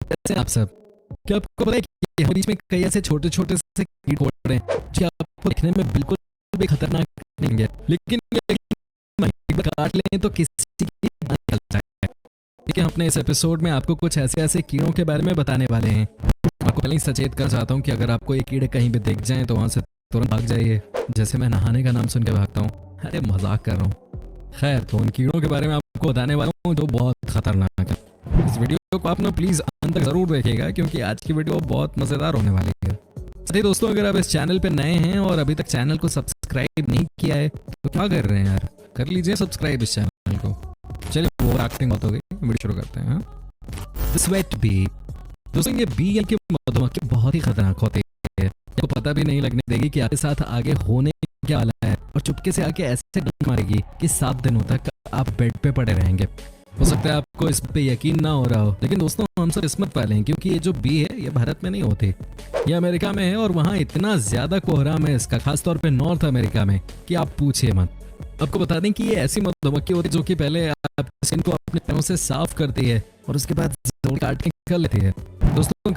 कैसे हैं आप सब? क्या आपको पता है कि हमारे बीच में कई ऐसे छोटे छोटे से कीट हो रहे हैं जो आपको दिखने में बिल्कुल भी खतरनाक नहीं है, लेकिन एक बार काट लें तो किसी की जान निकल जाए। लेकिन हम अपने इस एपिसोड में आपको कुछ ऐसे ऐसे कीड़ों के बारे में बताने वाले हैं। आपको पहले ही सचेत कर चाहता हूँ कि अगर आपको ये कीड़े कहीं भी दिख जाएं तो वहां से तुरंत भाग जाइए, जैसे मैं नहाने का नाम सुन के भागता हूँ। अरे मजाक कर रहा हूँ। खैर, तो उन कीड़ों के बारे में आपको बताने वाला हूँ जो बहुत खतरनाक है। इस वीडियो को आप ना प्लीज अंत तक जरूर देखिएगा, क्योंकि आज की वीडियो बहुत मजेदार होने वाली है। सही दोस्तों, अगर आप इस चैनल पे नए हैं और अभी तक चैनल को सब्सक्राइब नहीं किया है तो क्या कर रहे हैं यार, कर लीजिए सब्सक्राइब इस चैनल को। चलिए, वो एक्टिंग बहुत हो गई, वीडियो शुरू करते हैं। The sweat bee. दोस्तों, ये बी यानी कि मधुमक्खी बहुत ही खतरनाक होती है। आपको पता भी नहीं लगने देगी कि आपके साथ आगे होने क्या वाला है, और चुपके से आके ऐसे डंक मारेगी कि 7 दिनों तक आप बेड पे पड़े रहेंगे। हो सकता है आपको इस पे यकीन ना हो रहा हो, लेकिन दोस्तों हम सब किस्मत वाले हैं, क्योंकि ये जो बी है ये भारत में नहीं होती, ये अमेरिका में है। और वहाँ इतना ज्यादा कोहराम है इसका, खासतौर पे नॉर्थ अमेरिका में, कि आप पूछिए मत। आपको बता दें कि ये ऐसी मधुमक्खी होती है जो कि पहले आपके स्किन को अपने पैरों से साफ करती है और उसके बाद जोड़ काट के निकल लेती है। दोस्तों,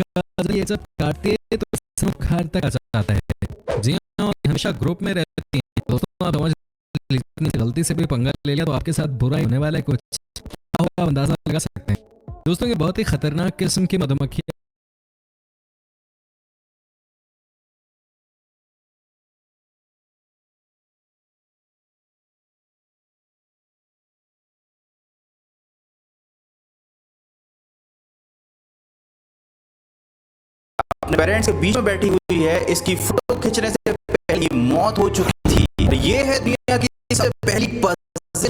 ये जब काटती है तो घर तक आ जाता है। जी हाँ, और हमेशा ग्रुप में रहती है। दोस्तों, आप समझ लीजिए गलती से भी पंगा ले लिया तो आपके साथ बुरा ही होने वाला है। कुछ आप अंदाजा लगा सकते हैं। दोस्तों, ये बहुत ही खतरनाक किस्म की मधुमक्खी है। अपने पेरेंट्स के बीच में बैठी हुई है। इसकी फोटो खींचने से पहले मौत हो चुकी थी। ये है दुनिया की सबसे पहली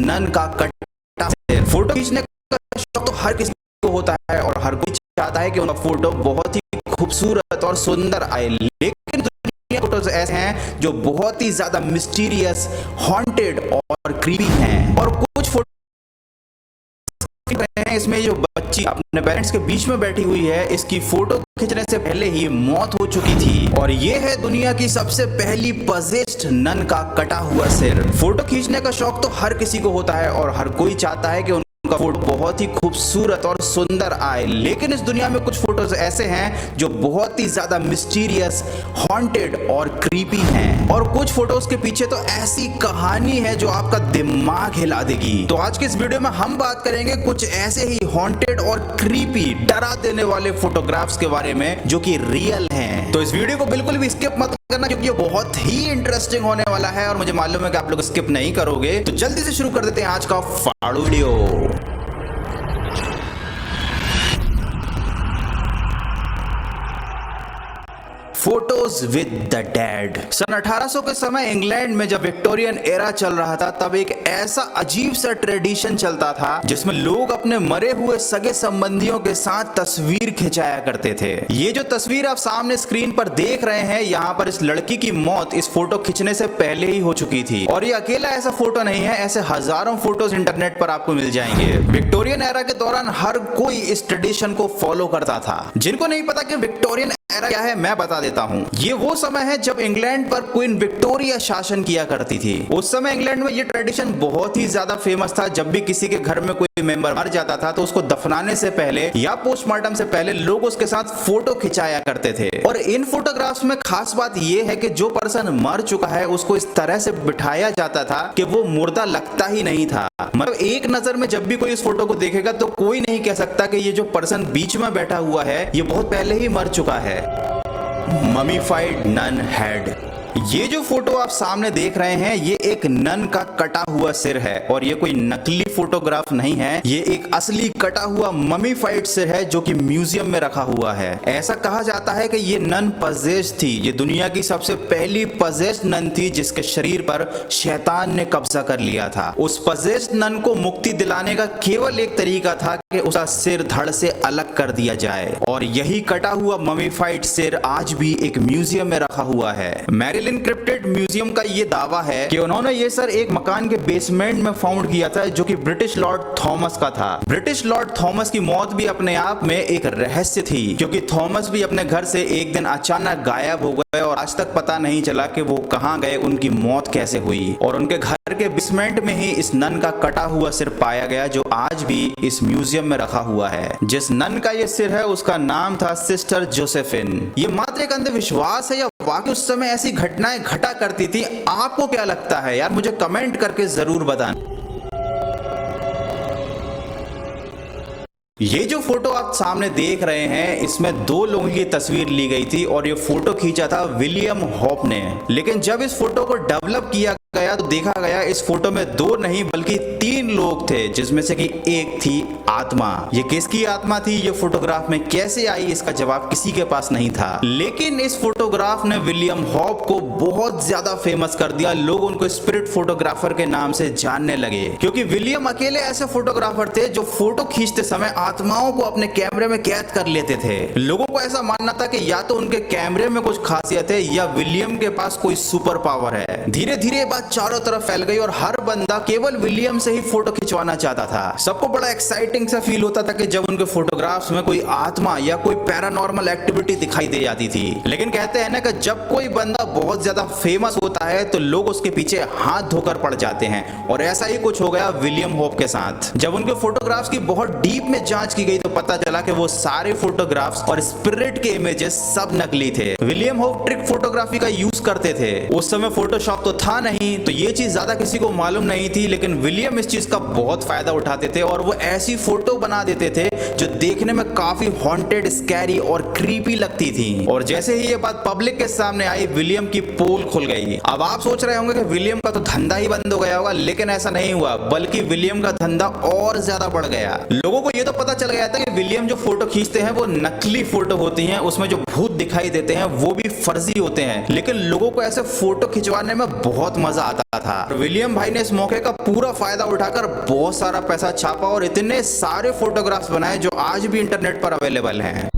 नन का कटा। फोटो खींचने का शौक तो हर किसी को होता है और हर कोई चाहता है कि उनका फोटो बहुत ही खूबसूरत और सुंदर आए, लेकिन दुनिया फोटोज ऐसे हैं जो बहुत ही ज्यादा मिस्टीरियस, हॉन्टेड और क्रीपी हैं। और कुछ फोटो इसमें जो बच्ची अपने पेरेंट्स के बीच में बैठी हुई है, इसकी फोटो खींचने से पहले ही मौत हो चुकी थी। और ये है दुनिया की सबसे पहली पजेस्ड नन का कटा हुआ सिर। फोटो खींचने का शौक तो हर किसी को होता है और हर कोई चाहता है कि उनका फोटो बहुत ही खूबसूरत और सुंदर आए, लेकिन इस दुनिया में कुछ फोटोज ऐसे हैं जो बहुत ही ज्यादा मिस्टीरियस, हॉन्टेड और क्रीपी हैं। और कुछ फोटोज के पीछे तो ऐसी कहानी है जो आपका दिमाग हिला देगी। तो आज के इस वीडियो में हम बात करेंगे कुछ ऐसे ही हॉन्टेड और क्रीपी, डरा देने वाले फोटोग्राफ्स के बारे में जो कि रियल हैं। तो इस वीडियो को बिल्कुल भी स्किप मत करना, क्योंकि ये बहुत ही इंटरेस्टिंग होने वाला है और मुझे मालूम है कि आप लोग स्किप नहीं करोगे। तो जल्दी से शुरू कर देते हैं आज का फाड़ू video. Photos with the dead. सन 1800 के समय इंग्लैंड में जब विक्टोरियन एरा चल रहा था, तब एक ऐसा अजीब सा ट्रेडिशन चलता था जिसमें लोग अपने मरे हुए सगे संबंधियों के साथ तस्वीर खिंचाया करते थे। ये जो तस्वीर आप सामने स्क्रीन पर देख रहे हैं, यहाँ पर इस लड़की की मौत इस फोटो खींचने से पहले ही हो चुकी थी। और ये अकेला ऐसा फोटो नहीं है, ऐसे हजारों फोटोज इंटरनेट पर आपको मिल जाएंगे। विक्टोरियन एरा के दौरान हर कोई इस ट्रेडिशन को फॉलो करता था। जिनको नहीं पता कि विक्टोरियन एरा क्या है, मैं बता देता हूँ। ये वो समय है जब इंग्लैंड पर क्वीन विक्टोरिया शासन किया करती थी। उस समय इंग्लैंड में ये ट्रेडिशन बहुत ही ज्यादा फेमस था। जब भी किसी के घर में कोई मेंबर मर जाता था तो उसको दफनाने से पहले या पोस्टमार्टम से पहले लोग उसके साथ फोटो खिंचाया करते थे। और इन फोटोग्राफ्स में खास बात यह है कि जो पर्सन मर चुका है उसको इस तरह से बिठाया जाता था कि वो मुर्दा लगता ही नहीं था। मतलब एक नजर में जब भी कोई इस फोटो को देखेगा तो कोई नहीं कह सकता कि ये जो पर्सन बीच में बैठा हुआ है ये बहुत पहले ही मर चुका है। Mummified nun head. ये जो फोटो आप सामने देख रहे हैं, ये एक नन का कटा हुआ सिर है और ये कोई नकली फोटोग्राफ नहीं है। ये एक असली कटा हुआ ममीफाइड सिर है जो कि म्यूजियम में रखा हुआ है। ऐसा कहा जाता है कि ये नन पजेस्ड थी। ये दुनिया की सबसे पहली पजेस्ड नन थी जिसके शरीर पर शैतान ने कब्जा कर लिया था। उस पजेस्ड नन को मुक्ति दिलाने का केवल एक तरीका था कि उसका सिर धड़ से अलग कर दिया जाए, और यही कटा हुआ ममीफाइड सिर आज भी एक म्यूजियम में रखा हुआ है। मैरी स्टिल इनक्रिप्टेड म्यूजियम का ये दावा है कि उन्होंने ये सर एक मकान के बेसमेंट में फाउंड किया था, जो कि ब्रिटिश लॉर्ड थॉमस का था। ब्रिटिश लॉर्ड थॉमस की मौत भी अपने आप में एक रहस्य थी, क्योंकि थॉमस भी अपने घर से एक दिन अचानक गायब हो गए और आज तक पता नहीं चला कि वो कहाँ गए, उनकी मौत कैसे हुई। और उनके घर के बेसमेंट में ही इस नन का कटा हुआ सिर पाया गया, जो आज भी इस म्यूजियम में रखा हुआ है। जिस नन का ये सिर है उसका नाम था सिस्टर जोसेफिन। ये मात्र एक अंधविश्वास है या वाकई उस समय ऐसी घटनाएं घटा करती थी? आपको क्या लगता है यार, मुझे कमेंट करके जरूर बताना। ये जो फोटो आप सामने देख रहे हैं, इसमें दो लोगों की तस्वीर ली गई थी और ये फोटो खींचा था विलियम होप ने। लेकिन जब इस फोटो को डेवलप किया गया तो देखा गया इस फोटो में दो नहीं बल्कि तीन लोग थे, जिसमें से कि एक थी आत्मा। ये किसकी आत्मा थी, ये फोटोग्राफ में कैसे आई, इसका जवाब किसी के पास नहीं था। लेकिन इस फोटोग्राफ ने विलियम होप को बहुत ज्यादा फेमस कर दिया। लोग उनको स्पिरिट फोटोग्राफर के नाम से जानने लगे, क्योंकि विलियम अकेले ऐसे फोटोग्राफर थे जो फोटो खींचते समय आत्माओं को अपने कैमरे में कैद कर लेते थे। लोगों को ऐसा मानना था कि या तो उनके कैमरे में कुछ खासियत है या विलियम के पास कोई सुपर पावर है। धीरे धीरे ये बात चारों तरफ फैल गई और हर बंदा केवल विलियम से ही फोटो खिंचवाना चाहता था। सबको बड़ा एक्साइटिंग सा फील होता था कि जब उनके फोटोग्राफ्स में कोई आत्मा या कोई पैरानॉर्मल एक्टिविटी दिखाई दे जाती थी। लेकिन कहते हैं ना कि जब कोई बंदा बहुत ज्यादा फेमस होता है तो लोग उसके पीछे हाथ धोकर पड़ जाते हैं, और ऐसा ही कुछ हो गया विलियम होप के साथ। जब उनके फोटोग्राफ्स की बहुत डीप में जांच की गई तो पता चला कि वो सारे फोटोग्राफ्स और स्पिरिट के इमेजेस सब नकली थे। विलियम होप ट्रिक फोटोग्राफी का यूज करते थे। उस समय फोटोशॉप तो था नहीं, तो ये चीज ज्यादा किसी को मालूम नहीं थी, लेकिन विलियम इस चीज का बहुत फायदा उठाते थे और वो ऐसी फोटो बना देते थे जो देखने में काफी हॉन्टेड, स्कैरी और क्रीपी लगती थी। और जैसे ही ये बात पब्लिक के सामने आई, विलियम की पोल खुल गई। अब आप सोच रहे होंगे कि विलियम का तो धंधा ही बंद हो गया होगा, लेकिन ऐसा नहीं हुआ, बल्कि विलियम का धंधा और ज्यादा बढ़ गया। लोगों को ये तो पता चल गया था कि विलियम जो फोटो खींचते हैं वो नकली फोटो होती हैं, उसमें जो भूत दिखाई देते हैं वो भी फर्जी होते हैं, लेकिन लोगों को ऐसे फोटो खिंचवाने में बहुत मजा आता था। विलियम भाई ने इस मौके का पूरा फायदा उठाकर बहुत सारा पैसा छापा और इतने सारे फोटोग्राफ्स बनाए जो आज भी इंटरनेट पर अवेलेबल हैं।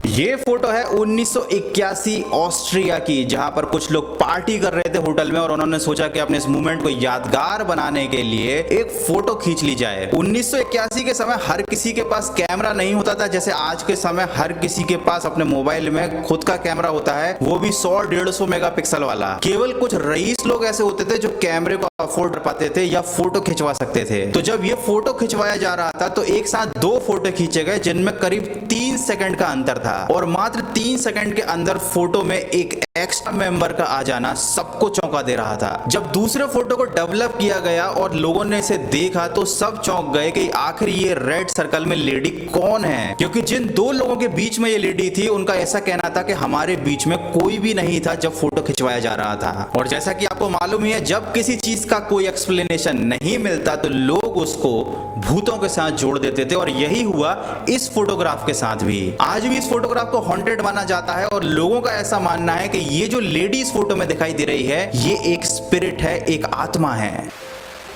ये फोटो है 1981 ऑस्ट्रिया की, जहां पर कुछ लोग पार्टी कर रहे थे होटल में और उन्होंने सोचा कि अपने इस मूवमेंट को यादगार बनाने के लिए एक फोटो खींच ली जाए। 1981 के समय हर किसी के पास कैमरा नहीं होता था, जैसे आज के समय हर किसी के पास अपने मोबाइल में खुद का कैमरा होता है, वो भी 100-150 मेगापिक्सल वाला। केवल कुछ रईस लोग ऐसे होते थे जो कैमरे को अफोर्ड कर पाते थे या फोटो खिंचवा सकते थे। तो जब ये फोटो खिंचवाया जा रहा था तो एक साथ दो फोटो खींचे गए, जिनमें करीब 3 सेकंड का अंतर था, और मात्र 3 सेकंड के अंदर फोटो में एक एक्स्ट्रा मेंबर का आ जाना सबको चौंका दे रहा था। जब दूसरे फोटो को डेवलप किया गया और लोगों ने इसे देखा तो सब चौंक गए कि आखिर ये रेड सर्कल में लेडी कौन है, क्योंकि जिन दो लोगों के बीच में ये लेडी थी उनका ऐसा कहना था कि हमारे बीच में कोई भी नहीं था जब फोटो खिंचवाया जा रहा था। और जैसा कि आपको मालूम ही है, जब किसी चीज का कोई एक्सप्लेनेशन नहीं मिलता तो लोग उसको भूतों के साथ जोड़ देते थे, और यही हुआ इस फोटोग्राफ के साथ भी। आज भी इस फोटोग्राफ को हॉन्टेड माना जाता है और लोगों का ऐसा मानना है कि ये जो लेडी इस फोटो में दिखाई दे रही है ये एक स्पिरिट है, एक आत्मा है।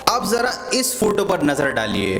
अब जरा इस फोटो पर नजर डालिए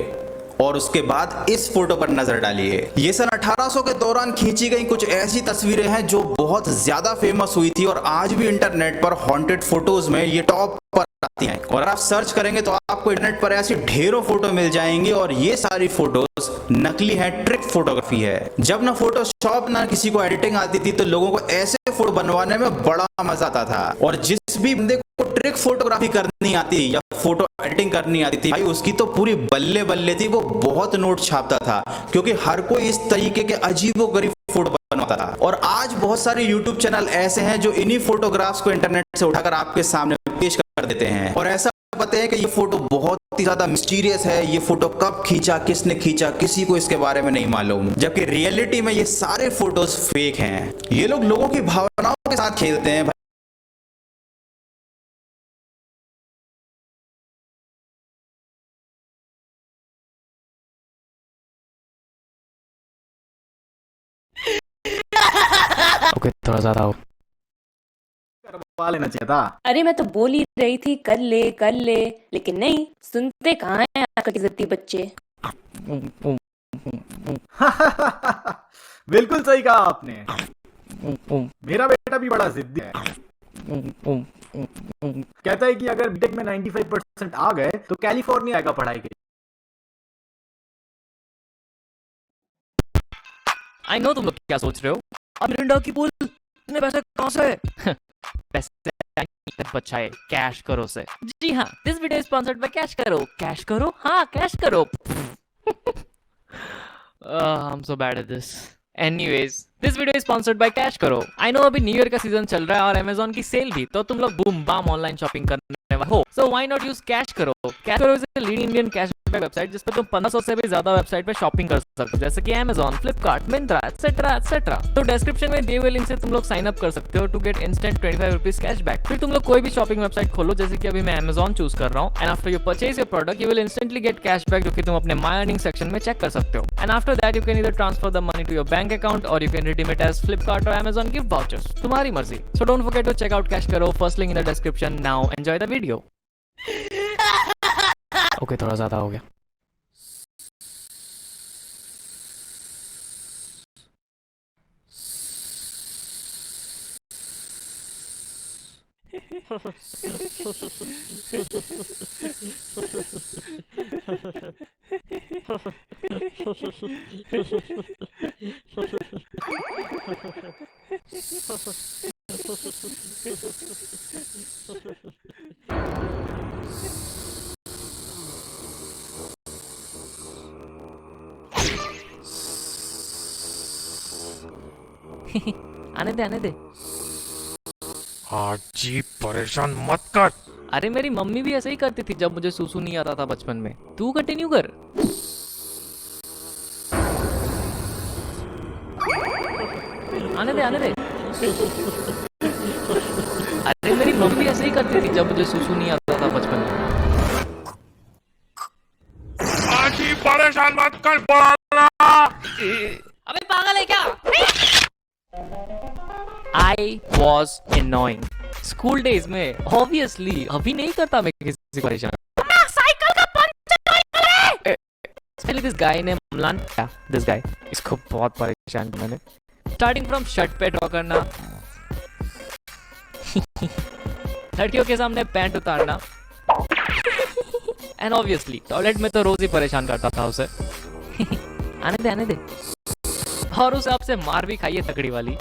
और उसके बाद इस फोटो पर नजर डालिए। ये सन 1800 के दौरान खींची गई कुछ ऐसी तस्वीरें हैं जो बहुत ज्यादा फेमस हुई थी और आज भी इंटरनेट पर हॉन्टेड फोटोज में ये टॉप पर आती हैं। और आप सर्च करेंगे तो आपको इंटरनेट पर ऐसी ढेरों फोटो मिल जाएंगी और ये सारी फोटोज नकली है, ट्रिक फोटोग्राफी है। जब ना फोटोशॉप ना किसी को एडिटिंग आती थी तो लोगों को ऐसे फोटो बनवाने में बड़ा मजा आता था, और जिस भी बंदे को ट्रिक फोटोग्राफी करनी आती या फोटो एडिटिंग करनी आती थी भाई, उसकी तो पूरी बल्ले बल्ले थी। वो बहुत नोट छापता था क्योंकि हर कोई इस तरीके के अजीबोगरीब फोटो बनवाता था। और आज बहुत सारे यूट्यूब चैनल ऐसे हैं जो इन्हीं फोटोग्राफ्स को इंटरनेट से उठाकर आपके सामने पेश कर देते हैं और ऐसा बताते हैं कि ये फोटो बहुत ही ज्यादा मिस्टीरियस है, ये फोटो कब खींचा, किसने खींचा, किसी को इसके बारे में नहीं मालूम, जबकि रियलिटी में ये सारे फोटोज फेक हैं। ये लोग लोगों की भावनाओं के साथ खेलते हैं। ओके, थोड़ा ज्यादा हो करवा लेना चाहिए था। अरे मैं तो बोल ही रही थी कर ले, लेकिन नहीं सुनते कहाँ हैं आजकल के ज़िद्दी बच्चे। बिल्कुल सही कहा आपने। मेरा बेटा भी बड़ा जिद्दी है। कहता है कि अगर बीटेक में 95% आ गए तो कैलिफोर्निया आएगा पढ़ाई के। आई नो तुम लोग क्या सोच रहे हो, अब मिरिंडा की पूल इतने पैसे कहां से? पैसे बच्चा है, कैश करो से। जी हाँ, this video sponsored by cash करो। कैश करो, हाँ कैश करो। I'm so bad at this. Anyways, this video is sponsored by cash करो। I know अभी न्यू ईयर का सीजन चल रहा है और Amazon की सेल भी, तो तुम लोग बूम बाम ऑनलाइन शॉपिंग करने वाले हो। So why not use cash करो? कैश करो is a leading Indian cashback website जिस पे तुम 1500 से भी ज्यादा वेबसाइट पे शॉपिंग कर सकते हो, जैसे कि Amazon, Flipkart, Myntra, etc. तो डिस्क्रिप्शन में दिए हुए लिंक से तुम लोग साइन अप कर सकते हो to get instant 25 rupees cashback. फिर तुम लोग कोई भी शॉपिंग वेबसाइट खोलो, जैसे कि अभी मैं Amazon चूज कर रहा हूँ, and after you purchase your product you will instantly get cashback, जो कि तुम अपने माय अर्निंग सेक्शन में चेक कर सकते हो। And after that you can either transfer the money to your bank account और you can redeem it as Flipkart और Amazon गिफ्ट वाउचर्स, तुम्हारी मर्जी। So don't forget to check out CashKaro, first link in the description. Now enjoy the video. Okay, थोड़ा ज्यादा हो गया। आने दे, आने दे। जी परेशान मत कर। अरे मेरी मम्मी भी ऐसे ही करती थी जब मुझे सूसू नहीं आता था बचपन में। तू कंटिन्यू कर। आने दे, आने दे। अरे मेरी मम्मी भी ऐसे ही करती थी जब मुझे सूसू नहीं आता था बचपन में। जी परेशान मत कर बोला। अबे पागल है क्या? I was annoying. School days में ऑब्वियसली अभी नहीं करता मैं किसी को परेशान। साइकिल का पंचर है। दिस गाय ने अम्लान, दिस गाय, इसको बहुत परेशान किया मैंने। स्टार्टिंग फ्रॉम शर्ट पे ड्रॉ करना, लड़कियों के सामने पैंट उतारना, एंड ऑब्वियसली टॉयलेट में तो रोज ही परेशान करता था उसे। आने दे, आने दे। और उसे आपसे मार भी खाइए तकड़ी वाली।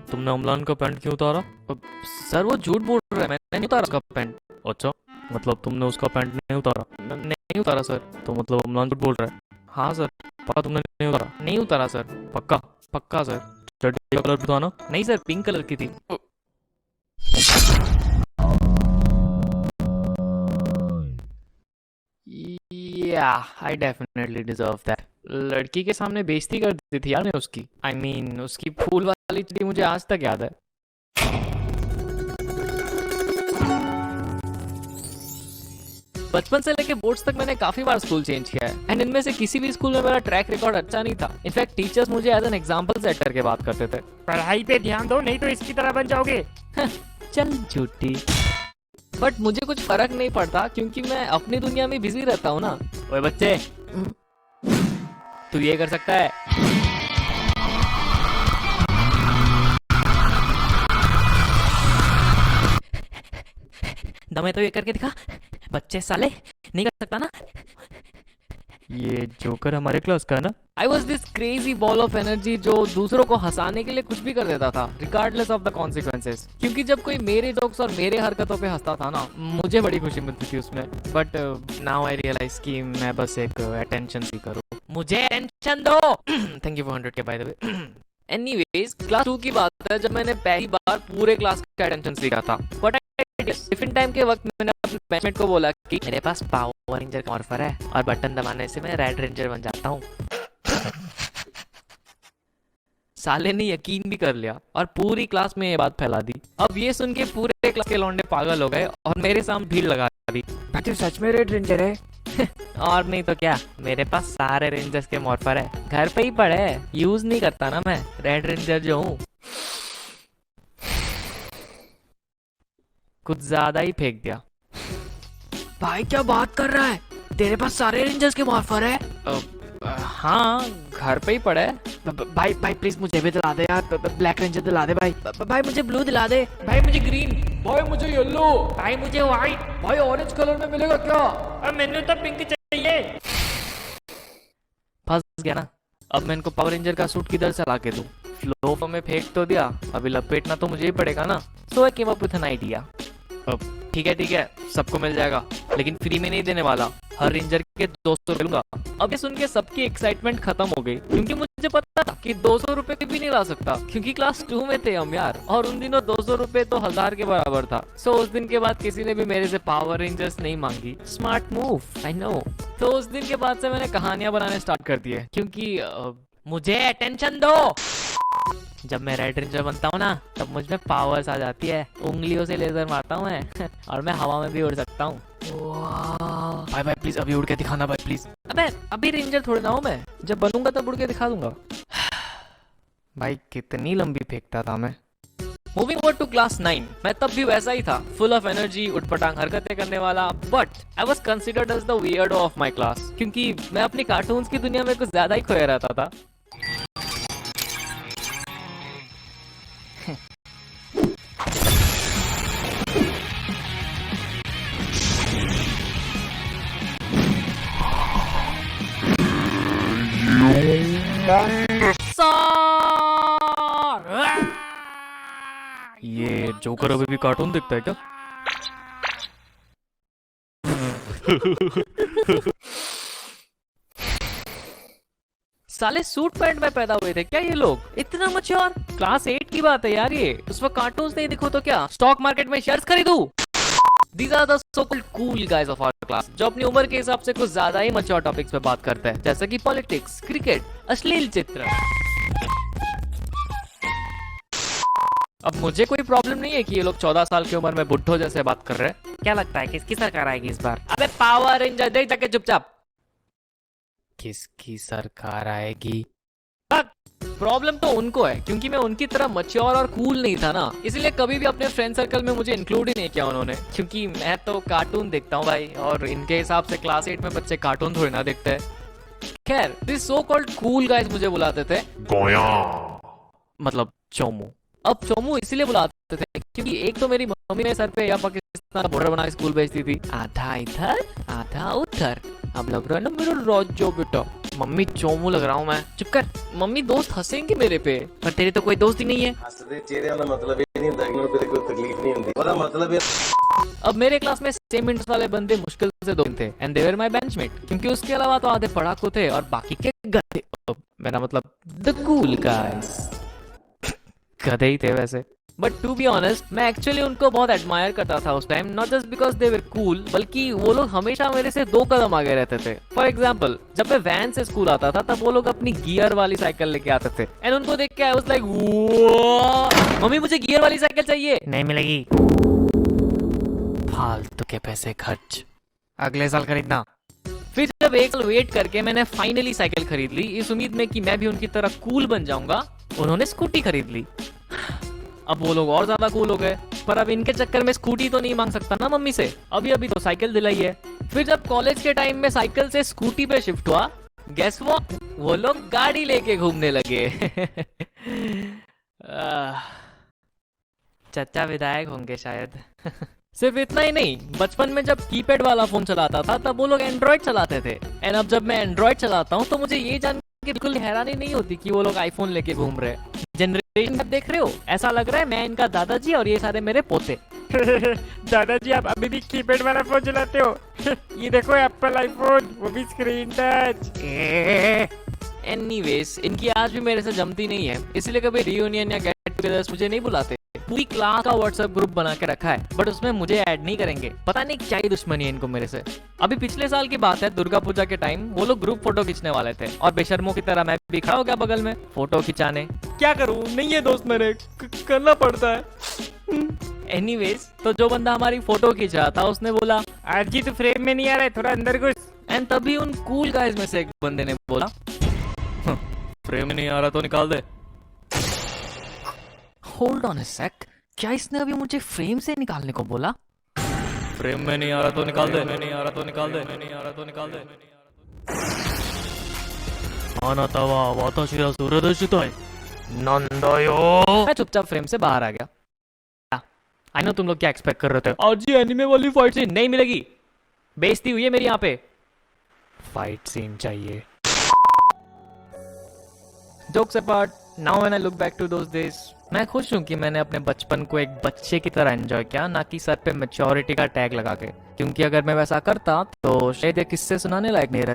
तुमने अम्लान का पैंट क्यों उतारा? सर वो झूठ बोल रहा है, मैंने नहीं उतारा उसका पैंट। अच्छा, मतलब तुमने उसका पैंट नहीं उतारा? नहीं उतारा सर। तो मतलब अम्लान झूठ बोल रहा है? हाँ सर। पक्का तुमने नहीं उतारा? नहीं उतारा सर। पक्का? पक्का सर। चड्डी का कलर भी था ना? नहीं सर, पिंक कलर की थी। Yeah, I definitely deserve that. लड़की के सामने बेइज्जती कर दी थी यार मैं उसकी। I mean, उसकी फूल वाली चड्डी मुझे आज तक याद है। बचपन से लेके बोर्ड्स तक मैंने काफी बार स्कूल चेंज किया है, एंड इनमें से किसी भी स्कूल में मेरा ट्रैक रिकॉर्ड अच्छा नहीं था। इनफैक्ट टीचर्स मुझे एज एन एग्जांपल सेट करके बात करते थे। पढ़ाई पे ध्यान दो, नहीं तो इसकी तरह बन जाओगे। चल झूठी। बट मुझे कुछ फर्क नहीं पड़ता क्योंकि मैं अपनी दुनिया में बिजी रहता हूँ ना। ओए बच्चे, तू ये कर सकता है? दमे तो ये करके दिखा। बच्चे साले नहीं कर सकता ना। ये जोकर हमारे क्लास का ना। I was this crazy ball of energy जो दूसरों को हंसाने के लिए कुछ भी कर देता था, रिगार्डलेस ऑफ द कॉन्सिक्वेंसेस। क्योंकि जब कोई मेरे जोक्स और मेरे हरकतों पे हंसता था ना, मुझे बड़ी खुशी मिलती थी उसमें। बट नाउ आई रियलाइज कि मैं बस एक अटेंशन सीकर हूँ। मुझे अटेंशन दो। Thank you for 100K by the way. Anyways, class 2 की बात है जब मैंने पहली बार पूरे क्लास का अटेंशन सीखा था। बट टिफिन टाइम के वक्त मैंने अपने बैचमेट को बोला कि मेरे पास पावर रेंजर का ऑफर है और बटन दबाने से मैं रेड रेंजर बन जाता हूँ। साले ने यकीन भी कर लिया और पूरी क्लास में ये बात फैला दी। अब ये सुन के पूरे क्लास के लौंडे पागल हो गए और मेरे सामने भीड़ लगा दी। सच में रेड रेंजर है? और नहीं तो क्या, मेरे पास सारे रेंजर्स के मॉर्फर है, घर पे ही पड़े है, यूज नहीं करता ना मैं, रेड रेंजर जो हूँ। कुछ ज्यादा ही फेंक दिया। भाई क्या बात कर रहा है, तेरे पास सारे रेंजर्स के मॉर्फर है? हाँ घर पे ही पड़ा है। भाई भाई प्लीज मुझे भी दिला दे यार, ब्लैक रेंजर दिला दे भाई। भाई मुझे ब्लू दिला दे। भाई मुझे ग्रीन। भाई मुझे येलो। भाई मुझे व्हाइट। भाई ऑरेंज कलर में मिलेगा क्या? मैंने तो पिंक चाहिए। फंस गया ना। अब मैं इनको पावर रेंजर का सूट किधर से ला के दूं? फ्लो में फेंक तो दिया, अभी लपेटना तो मुझे ही पड़ेगा ना। So I came up with an idea. अब ठीक है सबको मिल जाएगा, लेकिन फ्री में नहीं देने वाला, हर रेंजर के 200 रुपए लूंगा। अब ये सुन के सबकी एक्साइटमेंट खत्म हो गई, क्योंकि मुझे पता था कि 200 रुपए भी नहीं ला सकता, क्योंकि क्लास 2 में थे हम यार, और उन दिनों 200 रुपए तो 1000 के बराबर था। सो उस दिन के बाद किसी ने भी मेरे से पावर रेंजर्स नहीं मांगी। Smart move, I know. तो उस दिन के बाद से मैंने कहानियां बनाने स्टार्ट कर दी है, क्योंकि मुझे अटेंशन दो। जब मैं रेड रेंजर बनता हूँ ना, तब मुझ में पावर्स आ जाती है, उंगलियों से लेजर मारता हूँ मैं और मैं हवा में भी उड़ सकता हूँ। भाई भाई प्लीज अभी उड़ के दिखाना भाई प्लीज। अबे अभी रेंजर थोड़ी ना हूँ मैं, जब बनूंगा तब उड़ के दिखा दूंगा। भाई कितनी लंबी फेंकता था मैं। मूविंग ओवर टू क्लास 9, मैं तब भी वैसा ही था, फुल ऑफ एनर्जी, उठपटांग हरकतें करने वाला, but I was considered as the weirdo of my class, क्योंकि मैं अपनी कार्टून्स की दुनिया में कुछ ज्यादा ही खोया रहता था। ये जोकर अभी भी कार्टून देखता है क्या? साले सूट पैंट में पैदा हुए थे क्या ये लोग? इतना मच्योर? क्लास 8 की बात है यार ये। उस वक्त कार्टून्स नहीं दिखो तो क्या स्टॉक मार्केट में शेयर्स खरीदूं? These are the so-called cool guys of our class, जो अपनी उम्र के हिसाब से कुछ ज्यादा ही मच्योर टॉपिक्स पे बात करते हैं, जैसे कि पॉलिटिक्स, क्रिकेट, अश्लील चित्र। अब मुझे कोई प्रॉब्लम नहीं है कि ये लोग 14 साल की उम्र में बुड्ढों जैसे बात कर रहे हैं। क्या लगता है किसकी सरकार आएगी इस बार? अबे पावर रेंजर देख जाके चुपचाप। किसकी सरकार आएगी? प्रॉब्लम तो उनको है, क्योंकि मैं उनकी तरह मच्योर और कूल नहीं था ना, इसलिए कभी भी अपने फ्रेंड सर्कल में मुझे इंक्लूड ही नहीं किया उन्होंने, क्योंकि मैं तो कार्टून देखता हूँ भाई, और इनके हिसाब से क्लास 8 में बच्चे कार्टून थोड़ी ना देखते हैं। खैर this so called cool guys मुझे बुलाते थे गोया। मतलब चोमू। अब चोमू इसलिए बुलाते थे क्योंकि एक तो मेरी मम्मी ने सर पे या पाकिस्तान का बॉर्डर बना स्कूल भेजती थी, आधा इधर आधा उधर। अब लग रहा है ना मेरा राजो बेटा। मम्मी चोमू लग रहा हूँ मैं। चुप कर, मम्मी दोस्त हंसेंगे मेरे पे, पर तेरे तो कोई दोस्त ही नहीं है। हंसदे चेहरे का मतलब ये नहीं होता कि उनको कोई तकलीफ नहीं होती, उसका मतलब ये। अब मेरे क्लास में सेम इंट्रेस्ट वाले बंदे मुश्किल से 2 थे, and they were my benchmate, क्योंकि उसके अलावा तो आधे पढ़ाकू थे और बाकी के गधे। मेरा मतलब द कूल गाइस। गधे ही थे वैसे, बट टू बी ऑनेस्ट मैं एक्चुअली उनको बहुत एडमायर करता था उस time, not just because they were cool, बल्कि वो लोग हमेशा मेरे से 2 कदम आगे रहते थे। फॉर एग्जाम्पल जब मैं वैन से स्कूल आता था, तब वो लोग अपनी गियर वाली साइकिल लेके आते थे, एंड उनको देख के आई वाज लाइक मम्मी मुझे गियर वाली साइकिल चाहिए। नहीं मिलेगी, फालतू के पैसे खर्च, अगले साल खरीदना। फिर जब 1 साल वेट करके मैंने फाइनली साइकिल खरीद ली, इस उम्मीद में कि मैं भी उनकी तरह कूल बन जाऊंगा, उन्होंने स्कूटी खरीद ली। अब वो लोग और ज्यादा कूल हो गए, पर अब इनके चक्कर में स्कूटी तो नहीं मांग सकता ना मम्मी से, अभी अभी तो साइकिल दिलाई है। फिर जब कॉलेज के टाइम में साइकिल से स्कूटी पे शिफ्ट हुआ, गेस व्हाट, वो लोग गाड़ी लेके घूमने लगे। चचा विधायक होंगे शायद। सिर्फ इतना ही नहीं, बचपन में जब कीपैड वाला फोन चलाता था, तब वो लोग एंड्रॉइड चलाते थे, एंड अब जब मैं एंड्रॉइड चलाता हूँ तो मुझे ये जान के बिल्कुल हैरानी नहीं होती कि वो लोग आईफोन लेके घूम रहे हैं। जनरेशन आप देख रहे हो, ऐसा लग रहा है मैं इनका दादाजी और ये सारे मेरे पोते। दादाजी आप अभी भी कीपैड वाला फोन चलाते हो? ये देखो एप्पल आईफोन, वो भी स्क्रीन टच। एनीवेज इनकी आज भी मेरे से जमती नहीं है, इसलिए कभी रियूनियन या गेट टुगेदर्स मुझे नहीं बुलाते। पूरी क्लास का व्हाट्सएप ग्रुप बना के रखा है, बट उसमें मुझे ऐड नहीं करेंगे। पता नहीं क्या ही दुश्मनी है इनको मेरे से। अभी पिछले साल की बात है, दुर्गा पूजा के टाइम वो लोग ग्रुप फोटो खींचने वाले थे, और बेशर्मों की तरह मैं भी खड़ा हो गया बगल में फोटो खिंचाने। क्या करूं, नहीं है दोस्त मेरे, करना पड़ता है। एनीवेज तो जो बंदा हमारी फोटो खींच रहा था, उसने बोला आज जी तो फ्रेम में नहीं आ रहा है, थोड़ा अंदर घुस। एंड तभी उन कूल गाइज में से एक बंदे ने बोला फ्रेम में नहीं आ रहा तो निकाल दे। होल्ड ऑन अ सेक, क्या इसने अभी मुझे फ्रेम से निकालने को बोला? फ्रेम में नहीं आ रहा तो निकाल दे, नहीं आ रहा तो निकाल दे, नहीं आ रहा तो निकाल दे. आनातावा वाताशी रा सुरदर्शिताई नंदायो. मैं चुपचाप फ्रेम से बाहर आ गया. आई नो तुम लोग क्या एक्सपेक्ट कर रहे थे. आज ये एनिमे वाली फाइट सीन नहीं मिलेगी. बेइज्जती हुई है मेरी यहाँ पे. फाइट सीन चाहिए. Jokes apart, now when I look back to those days, मैं खुश हूँ कि मैंने अपने बचपन को एक बच्चे की तरह एंजॉय किया, ना कि सर पे मैच्योरिटी का टैग लगा के. क्योंकि अगर मैं वैसा करता तो शायद ये किस्से सुनाने लायक नहीं रहता.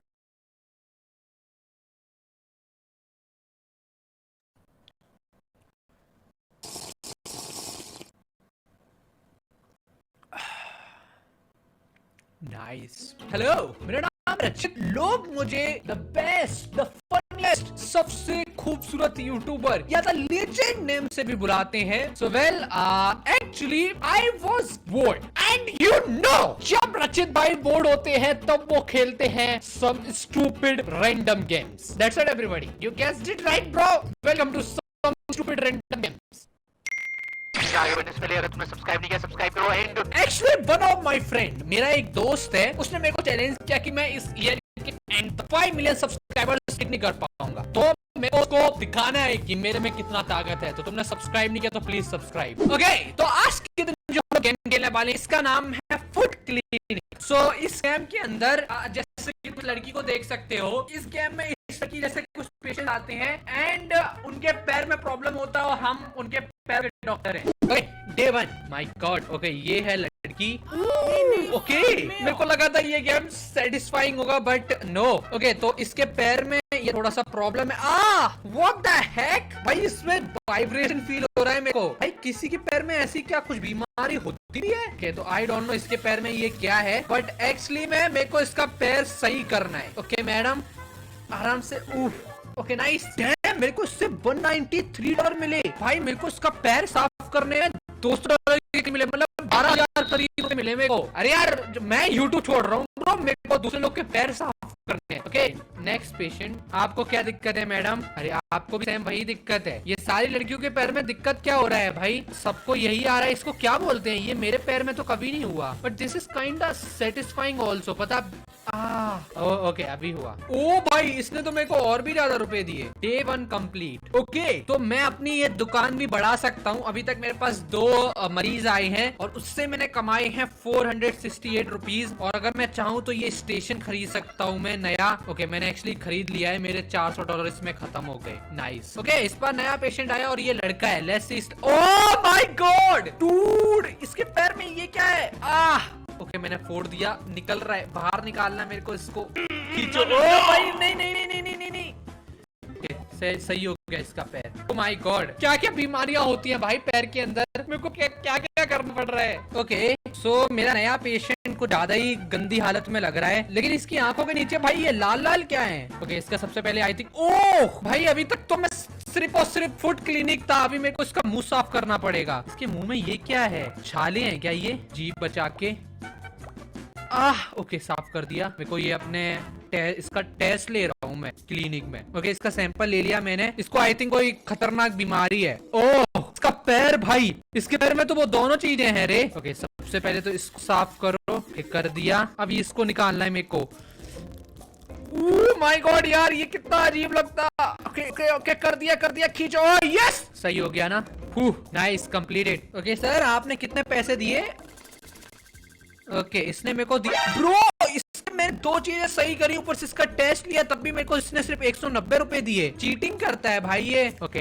नाइस. हेलो, मेरा नाम रचित. लोग मुझे द बेस्ट, द फनीएस्ट, सबसे खूबसूरत यूट्यूबर या द लेजेंड नेम से भी बुलाते हैं. So well, actually I was bored and you know, जब रचित भाई बोर्ड होते हैं तब वो खेलते हैं some stupid random games. That's it everybody. You guessed it right bro. Welcome to some stupid random games. अगर तुमने सब्सक्राइब नहीं किया, सब्सक्राइब करो. And actually one of my friend, मेरा एक दोस्त है, उसने मेरे को चैलेंज किया कि मैं इस ईयर के एंड 5 मिलियन सब्सक्राइबर्स नहीं कर पाऊंगा. तो मेरे को उसको दिखाना है कि मेरे में कितना ताकत है. तो तुमने सब्सक्राइब नहीं किया तो प्लीज सब्सक्राइब. ओके, तो आज के दिन जो हम गेम खेलने वाले, इसका नाम है फुट क्लीनिक. सो इस गेम के अंदर जैसे कि तुम लड़की को देख सकते हो, इस गेम में इस लड़की जैसे कुछ पेशेंट आते हैं एंड उनके पैर में प्रॉब्लम होता है और हम उनके पैर के डॉक्टर हैं. Okay, day 1. My God. Okay, ये है लड़की. ओके, मेरे को लगा था ये गेम सेटिस्फाइंग होगा बट नो. ओके, तो इसके पैर में ये थोड़ा सा प्रॉब्लम है. व्हाट द हेक भाई, इसमें वाइब्रेशन फील हो रहा है मेरे को. भाई किसी के पैर में ऐसी क्या कुछ बीमारी होती भी है? ओके, तो आई डोंट नो इसके पैर में ये क्या है, बट एक्चुअली में मेरे को इसका पैर सही करना है. ओके मैडम, आराम से. Okay nice. डैम, मेरे को इससे $193 मिले. भाई मेरे को इसका पैर साफ करने में $200 मिले, मतलब 12,000 करीब रुपए मिले मेरे को. अरे यार, मैं YouTube छोड़ रहा हूँ ब्रो, मेरे को दूसरे लोग के पैर साफ करने हैं. Okay, next patient. आपको क्या दिक्कत है मैडम? अरे आपको भी सेम वही दिक्कत है. ये सारी लड़कियों के पैर में दिक्कत क्या हो रहा है भाई? सबको यही आ रहा है. इसको क्या बोलते हैं? ये मेरे पैर में तो कभी नहीं हुआ, but this is kind of satisfying also. पता ओके, अभी हुआ. ओ भाई, इसने तो मेरे को और भी ज्यादा रुपए दिए. Day 1 complete. ओके, तो मैं अपनी ये दुकान भी बढ़ा सकता हूँ. अभी तक मेरे पास 2 मरीज आए हैं और उससे मैंने कमाए हैं 468 रुपीज. और अगर मैं चाहूँ तो ये स्टेशन खरीद सकता हूँ मैं नया. ओके, मैंने एक्चुअली खरीद लिया है. मेरे $400 इसमें खत्म हो गए. नाइस. ओके, इस बार नया पेशेंट आया और ये लड़का है. Let's see. Oh my God dude, इसके पैर में ये क्या है? ओके, मैंने फोड़ दिया. निकल रहा है, बाहर निकालना मेरे को. इसको खींचो. ओ भाई, नहीं नहीं नहीं नहीं नहीं नहीं. सही हो गया इसका पैर. ओ माय गॉड, क्या क्या बीमारियां होती हैं भाई पैर के अंदर. मेरे को क्या क्या करना पड़ रहा है. ओके, सो मेरा नया पेशेंट को ज्यादा ही गंदी हालत में लग रहा है, लेकिन इसकी आंखों के नीचे भाई ये लाल लाल क्या है? ओके, इसका सबसे पहले आई थिंक, ओह भाई, अभी तक तो मैं सिर्फ और सिर्फ फुट क्लिनिक था. अभी मेरे को इसका मुंह साफ करना पड़ेगा. इसके मुंह में ये क्या है? छाले हैं क्या ये? जीभ बचा के. ओके, साफ कर दिया. मेरे को ये अपने इसका टेस्ट ले रहा हूँ मैं क्लिनिक में. ओके, इसका सैंपल ले लिया मैंने. इसको आई थिंक कोई खतरनाक बीमारी है. ओह, इसका पैर भाई, इसके पैर में तो वो दोनों चीजें हैं रे. ओके, सबसे पहले तो इसको साफ करो. कर दिया. अब इसको निकालना है मेरे को. माय गॉड यार, ये कितना अजीब लगता. ओके ओके ओके, कर दिया. खींचो. यस, सही हो गया ना. Nice, completed. ओके सर, आपने कितने पैसे दिए? ओके, इसने मेरे को दिया. ब्रो, इसने मैंने 2 चीजें सही करी, ऊपर से इसका टेस्ट लिया, तब भी मेरे को इसने सिर्फ 190 रुपए दिए. चीटिंग करता है भाई ये. ओके,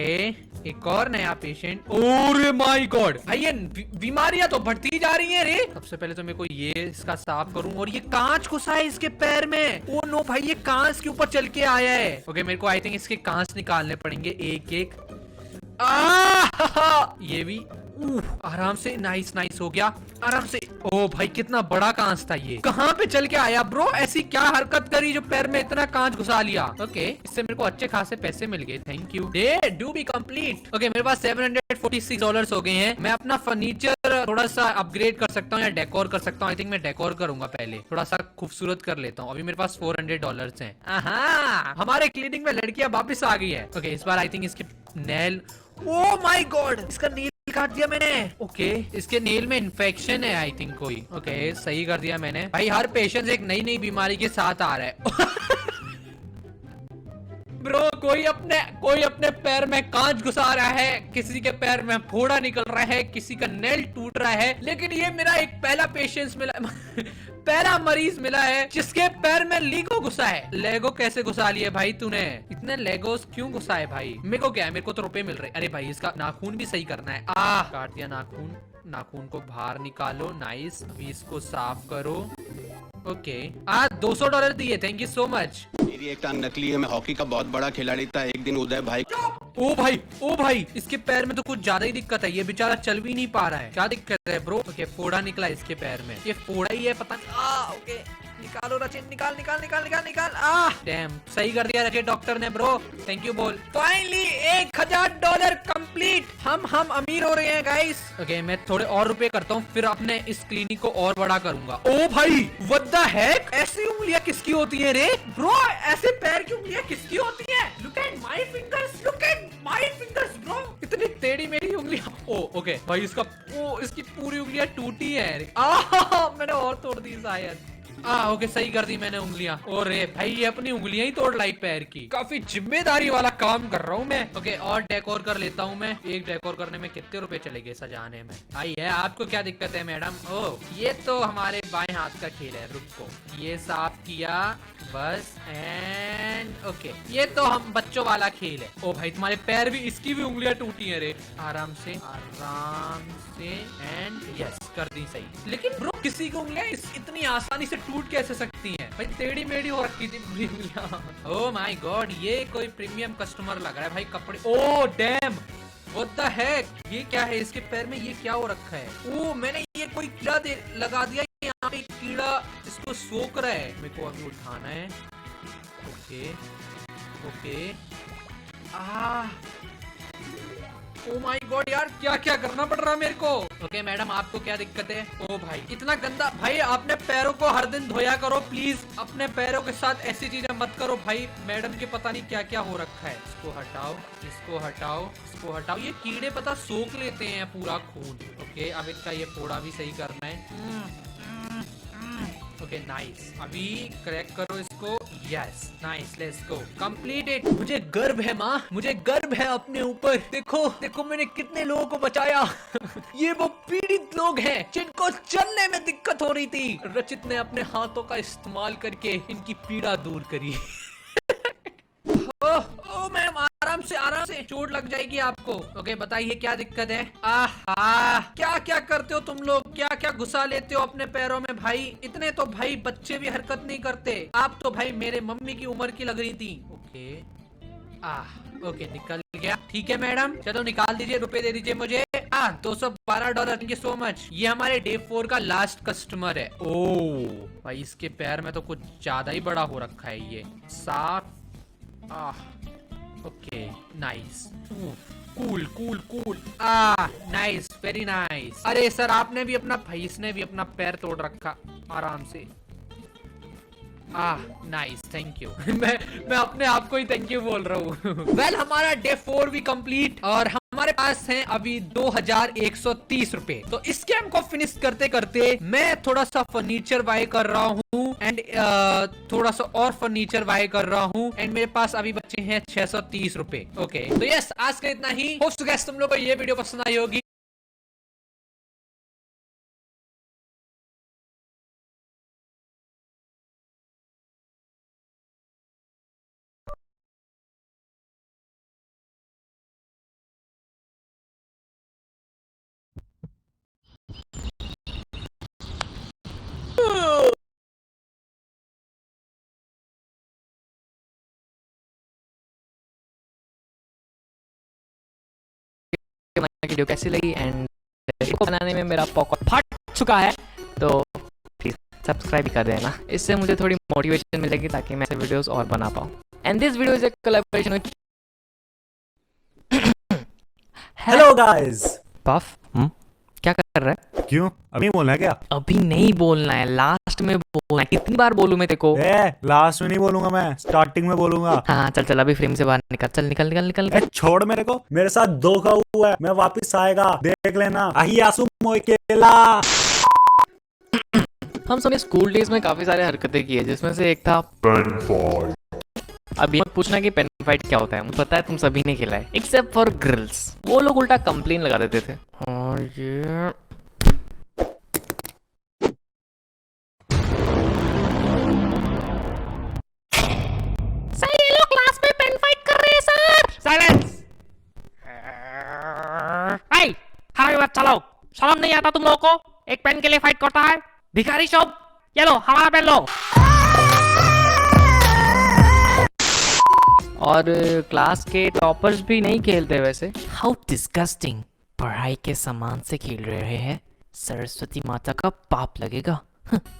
एक और नया पेशेंट. ओरे माय गॉड भाई, ये बीमारियां तो बढ़ती जा रही हैं रे. सबसे पहले तो मेरे को ये इसका साफ करूं. और ये कांच घुसा है इसके पैर में. ओ नो भाई, ये कांच के ऊपर चल के आया है. ओके, मेरे को आई थिंक इसके कांच निकालने पड़ेंगे एक एक. ये भी. आराम से. नाइस हो गया. आराम से. ओ भाई, कितना बड़ा कांच था ये. कहाँ पे चल के आया ब्रो? ऐसी क्या हरकत करी जो पैर में इतना कांच घुसा लिया? ओके, इससे मेरे को अच्छे खासे पैसे मिल गए. Thank you. Day do be complete. Okay, मेरे पास $746 हो गए हैं. मैं अपना फर्नीचर थोड़ा सा अपग्रेड कर सकता हूँ या डेकोर कर सकता हूँ. आई थिंक मैं डेकोर करूंगा पहले, थोड़ा सा खूबसूरत कर लेता हूँ. अभी मेरे पास $400 हैं. हमारे क्लिनिक में लड़कियां वापिस आ गई है. ओके, इस बार आई थिंक इसके नेल. ओ माय गॉड, इसका नील काट दिया मैंने। ओके, इसके नेल में इन्फेक्शन है आई थिंक कोई। ओके, सही कर दिया मैंने। भाई हर पेशेंट एक नई नई बीमारी के साथ आ रहा है। ब्रो, कोई अपने पैर में कांच घुसा रहा है, किसी के पैर में फोड़ा निकल रहा है, किसी का नेल टूट रहा है, लेकिन ये मेरा एक पहला पेशेंट मिला पहला मरीज मिला है जिसके पैर में लीगो घुसा है। लेगो कैसे घुसा लिए भाई तूने? इतने लेगोस क्यों घुसाए भाई? मेरे को क्या है, मेरे को तो रुपए मिल रहे। अरे भाई इसका नाखून भी सही करना है। काट दिया नाखून। नाखून को बाहर निकालो। नाइस। अभी इसको साफ करो। ओके, $200 दिए, थैंक यू सो मच। मेरी एक टांग नकली है, मैं हॉकी का बहुत बड़ा खिलाड़ी था। एक दिन उदय भाई ओ भाई इसके पैर में तो कुछ ज्यादा ही दिक्कत है, ये बेचारा चल भी नहीं पा रहा है। क्या दिक्कत है ब्रो? ओके, फोड़ा निकला इसके पैर में। ये फोड़ा ही है पता नहीं। ओके, निकालो रचिन, निकाल। डैम, सही कर दिया रचिन डॉक्टर ने ब्रो, थैंक यू बोल। Finally $1000 complete. हम अमीर हो रहे हैं गाइस। ओके, मैं थोड़े और रुपए करता हूँ, फिर अपने इस क्लिनिक को और बड़ा करूंगा। ओ भाई, व्हाट द हेक? ऐसी उंगलियां किसकी होती है रे ब्रो? ऐसे पैर की उंगलियां किसकी होती है? Look at my fingers bro, इतनी टेढ़ी मेरी उंगलियां। ओ ओके भाई, इसकी पूरी उंगलियां टूटी है। मैंने और तोड़ दी शायद। ओके, सही कर दी मैंने उंगलियां। और भाई ये अपनी उंगलियां ही तोड़ लाई पैर की। काफी जिम्मेदारी वाला काम कर रहा हूँ मैं। ओके, और डेकोर कर लेता हूँ मैं। एक डेकोर करने में कितने रुपए चलेंगे सजाने में? आई है, आपको क्या दिक्कत है मैडम? ये तो हमारे बाएं हाथ का खेल है। रुको, ये साफ किया बस। एंड ओके, ये तो हम बच्चों वाला खेल है। ओ भाई, तुम्हारे पैर भी, इसकी भी उंगलियां टूटी है रे। आराम से। एंड यस, कर दी सही। लेकिन ब्रो, किसी की उंगलियां इतनी आसानी से टूट कैसे सकती हैं? भाई टेढ़ी मेढ़ी हो रखी थी पूरी उंगलियां। ओह माय गॉड, ये कोई प्रीमियम कस्टमर लग रहा है भाई। कपड़े, oh damn, what the heck? ये क्या है इसके पैर में? ये क्या हो रखा है? ओ, मैंने ये कोई कीड़ा लगा दिया। यहाँ पे कीड़ा इसको सोख रहा है। मेरे को अभी उठाना है। ओके। ओ माय गॉड यार, क्या क्या करना पड़ रहा है मेरे को। ओके मैडम, आपको क्या दिक्कत है? ओ भाई, इतना गंदा। भाई अपने पैरों को हर दिन धोया करो प्लीज। अपने पैरों के साथ ऐसी चीजें मत करो भाई। मैडम के पता नहीं क्या क्या हो रखा है। इसको हटाओ। ये कीड़े पता सोख लेते हैं पूरा खून। ओके, अब इनका ये फोड़ा भी सही करना है। Okay, nice. अभी क्रैक करो इसको। Yes, nice, let's go, complete it. मुझे गर्व है माँ, मुझे गर्व है अपने ऊपर। देखो मैंने कितने लोगों को बचाया। ये वो पीड़ित लोग हैं जिनको चलने में दिक्कत हो रही थी। रचित ने अपने हाथों का इस्तेमाल करके इनकी पीड़ा दूर करी। ओह मैम, आराम से चोट लग जाएगी आपको। ओके, बताइए क्या दिक्कत है? क्या क्या करते हो तुम लोग? क्या क्या घुसा लेते हो अपने पैरों में भाई? इतने तो भाई बच्चे भी हरकत नहीं करते। आप तो भाई मेरे मम्मी की उम्र की लग रही थी। ओके, निकल गया। ठीक है मैडम, चलो निकाल दीजिए, रुपए दे दीजिए मुझे। $212, थैंक यू सो मच। ये हमारे डे 4 का लास्ट कस्टमर है। ओह भाई, इसके पैर में तो कुछ ज्यादा ही बड़ा हो रखा है। ये साफ। Okay, nice, cool. Nice, very nice. अरे सर, आपने भी अपना, भाई इसने भी अपना पैर तोड़ रखा। आराम से। Nice, thank you. मैं अपने आप को ही थैंक यू बोल रहा हूँ। वेल, हमारा डे 4 भी कंप्लीट और हमारे पास हैं अभी 2130 रुपए। तो इस गेम को फिनिश करते करते मैं थोड़ा सा फर्नीचर बाय कर रहा हूँ एंड थोड़ा सा और फर्नीचर बाय कर रहा हूँ एंड मेरे पास अभी बचे हैं 630 रुपए। ओके, तो यस, आज का इतना ही। होप सो गाइस तुम लोग को ये वीडियो पसंद आई होगी। वीडियो कैसी लगी एंड इसको बनाने में मेरा पॉकेट फट चुका है, तो प्लीज सब्सक्राइब कर देना। इससे मुझे थोड़ी मोटिवेशन मिलेगी ताकि मैं ऐसे वीडियोस और बना पाऊँ। And this video is a collaboration with hello guys. Puff, क्या कर रहा है? क्यों, अभी बोलना है क्या? अभी नहीं बोलना है, लास्ट लास्ट में बोलना। कितनी बार बोलूं मैं तेको? लास्ट में नहीं बोलूंगा, मैं स्टार्टिंग में बोलूंगा। हाँ चल चल, अभी फ्रेम से बाहर निकल, चल निकल निकल निकल, निकल। छोड़ मेरे को, मेरे साथ धोखा हुआ है, मैं वापस आएगा, देख लेना। आही आसू मोकेला। हम सब स्कूल डेज में काफी सारे हरकतें की है, जिसमें से एक था पेन फाइट। अब ये मत पूछना कि पेन फाइट क्या होता है, मुझे पता है तुम सभी ने खेला है एक्सेप्ट फॉर गर्ल्स। वो लोग उल्टा कंप्लेन लगा देते थे। और ये सर, ये लोग क्लास में पेन फाइट कर रहे हैं सर। साइलेंस। हाय हाय बात चलाओ, शर्म नहीं आता तुम लोगों को? एक पेन के लिए फाइट करता है भिखारी शॉप। ये लो हमारा पेन लो। और क्लास के टॉपर्स भी नहीं खेलते वैसे। हाउ डिस्गस्टिंग, पढ़ाई के सामान से खेल रहे हैं, सरस्वती माता का पाप लगेगा।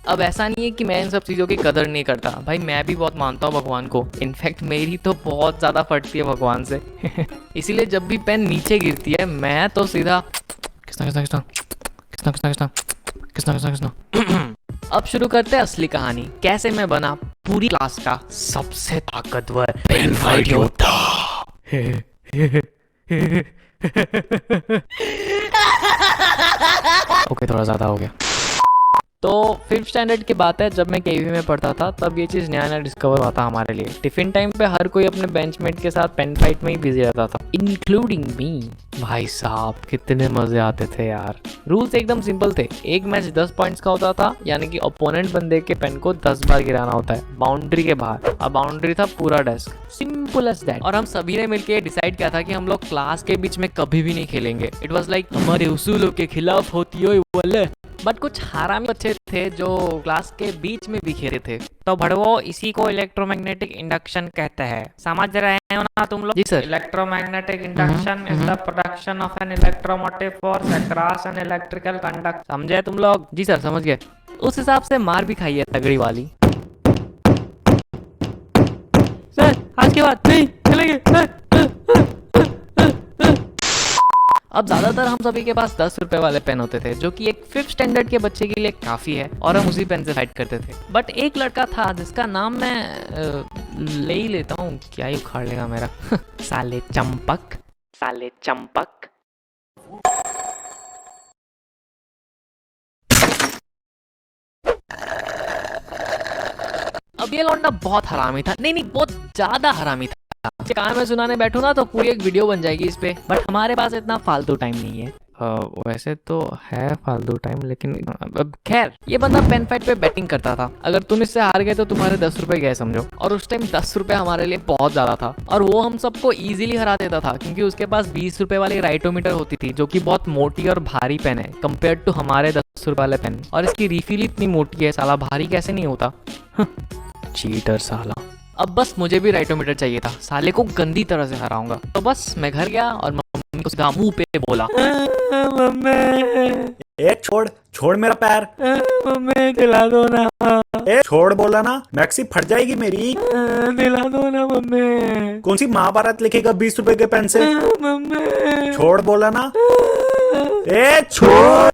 अब ऐसा नहीं है कि मैं इन सब चीज़ों की कदर नहीं करता, भाई मैं भी बहुत मानता हूँ भगवान को। इनफैक्ट मेरी तो बहुत ज़्यादा फटती है भगवान से। इसीलिए जब भी पेन नीचे गिरती है मैं तो सीधा किसना किसना किसना किसना किसना किसना किसना किसना किसना। अब शुरू करते हैं असली कहानी, कैसे मैं बना पूरी क्लास का सबसे ताकतवर पेन फाइट योद्धा। ओके थोड़ा ज्यादा हो गया। तो 5th स्टैंडर्ड की बात है, जब मैं केवी में पढ़ता था तब ये चीज़ नया नया डिस्कवर हुआ था हमारे लिए। टिफिन टाइम पे हर कोई अपने बेंचमेट के साथ पेन फाइट में ही बिजी रहता था, इंक्लूडिंग मी। भाई साहब कितने मजे आते थे यार। रूल्स एकदम सिंपल थे, एक मैच 10 पॉइंट्स का होता था, यानी कि ओपोनेंट बंदे के पेन को 10 बार गिराना होता है बाउंड्री के बाहर। अब बाउंड्री था पूरा डेस्क, सिंपल एज दैट। और हम सभी ने मिलकर डिसाइड किया था कि हम लोग क्लास के बीच में कभी भी नहीं खेलेंगे। इट वॉज लाइक हमारे उसूलों के खिलाफ होती हो। बट कुछ हरामी बच्चे थे जो क्लास के बीच में भी खेले थे। तो भड़वो, इसी को इलेक्ट्रोमैग्नेटिक इंडक्शन कहते हैं, समझ रहे हो ना तुम लोग? जी sir. Electromagnetic induction is the production of an electromotive force across an electrical conductor. समझे तुम लोग? जी सर समझ गए। उस हिसाब से मार भी खाई है तगड़ी वाली। सर आज के बाद नहीं खेलेंगे। अब ज्यादातर हम सभी के पास 10 रुपए वाले पेन होते थे, जो कि एक 5th स्टैंडर्ड के बच्चे के लिए काफी है, और हम उसी पेन से फाइट करते थे। बट एक लड़का था जिसका नाम मैं ले ही लेता हूँ, क्या ही उखाड़ लेगा मेरा। साले चंपक, साले चंपक। अब ये लौंडा बहुत हरामी था, नहीं बहुत ज्यादा हरामी था। कहानी मैं सुनाने बैठूं ना तो पूरी एक वीडियो बन जाएगी इस पे, बट हमारे पास इतना फालतू टाइम नहीं है। वैसे तो है फालतू टाइम, लेकिन अब खैर। ये बंदा पेन फाइट पे बैटिंग करता था। अगर तुम इससे हार गए तो तुम्हारे 10 रुपए गए समझो। और उस टाइम 10 रुपए हमारे लिए बहुत ज्यादा था, और वो हम सबको इजीली हरा देता था, क्योंकि उसके पास 20 रुपए वाली राइटोमीटर होती थी, जो कि बहुत मोटी और भारी पेन है कंपेयर टू हमारे 10 रुपए वाले पेन। और इसकी रिफिल इतनी मोटी है, साला भारी कैसे नहीं होता। चीटर साला। अब बस मुझे भी राइटोमीटर चाहिए था, साले को गंदी तरह से हराऊंगा। तो बस मैं घर गया और मम्मी को सीधा मुंह पे बोला, मम्मी ए छोड़ मेरा पैर, मम्मी दिला दो ना। ए छोड़ बोला ना, मैक्सी फट जाएगी मेरी। दिला दो ना मम्मी। कौन सी महाभारत लिखेगा 20 रुपए के पेन से? मम्मी छोड़ बोला ना। ए छोड़।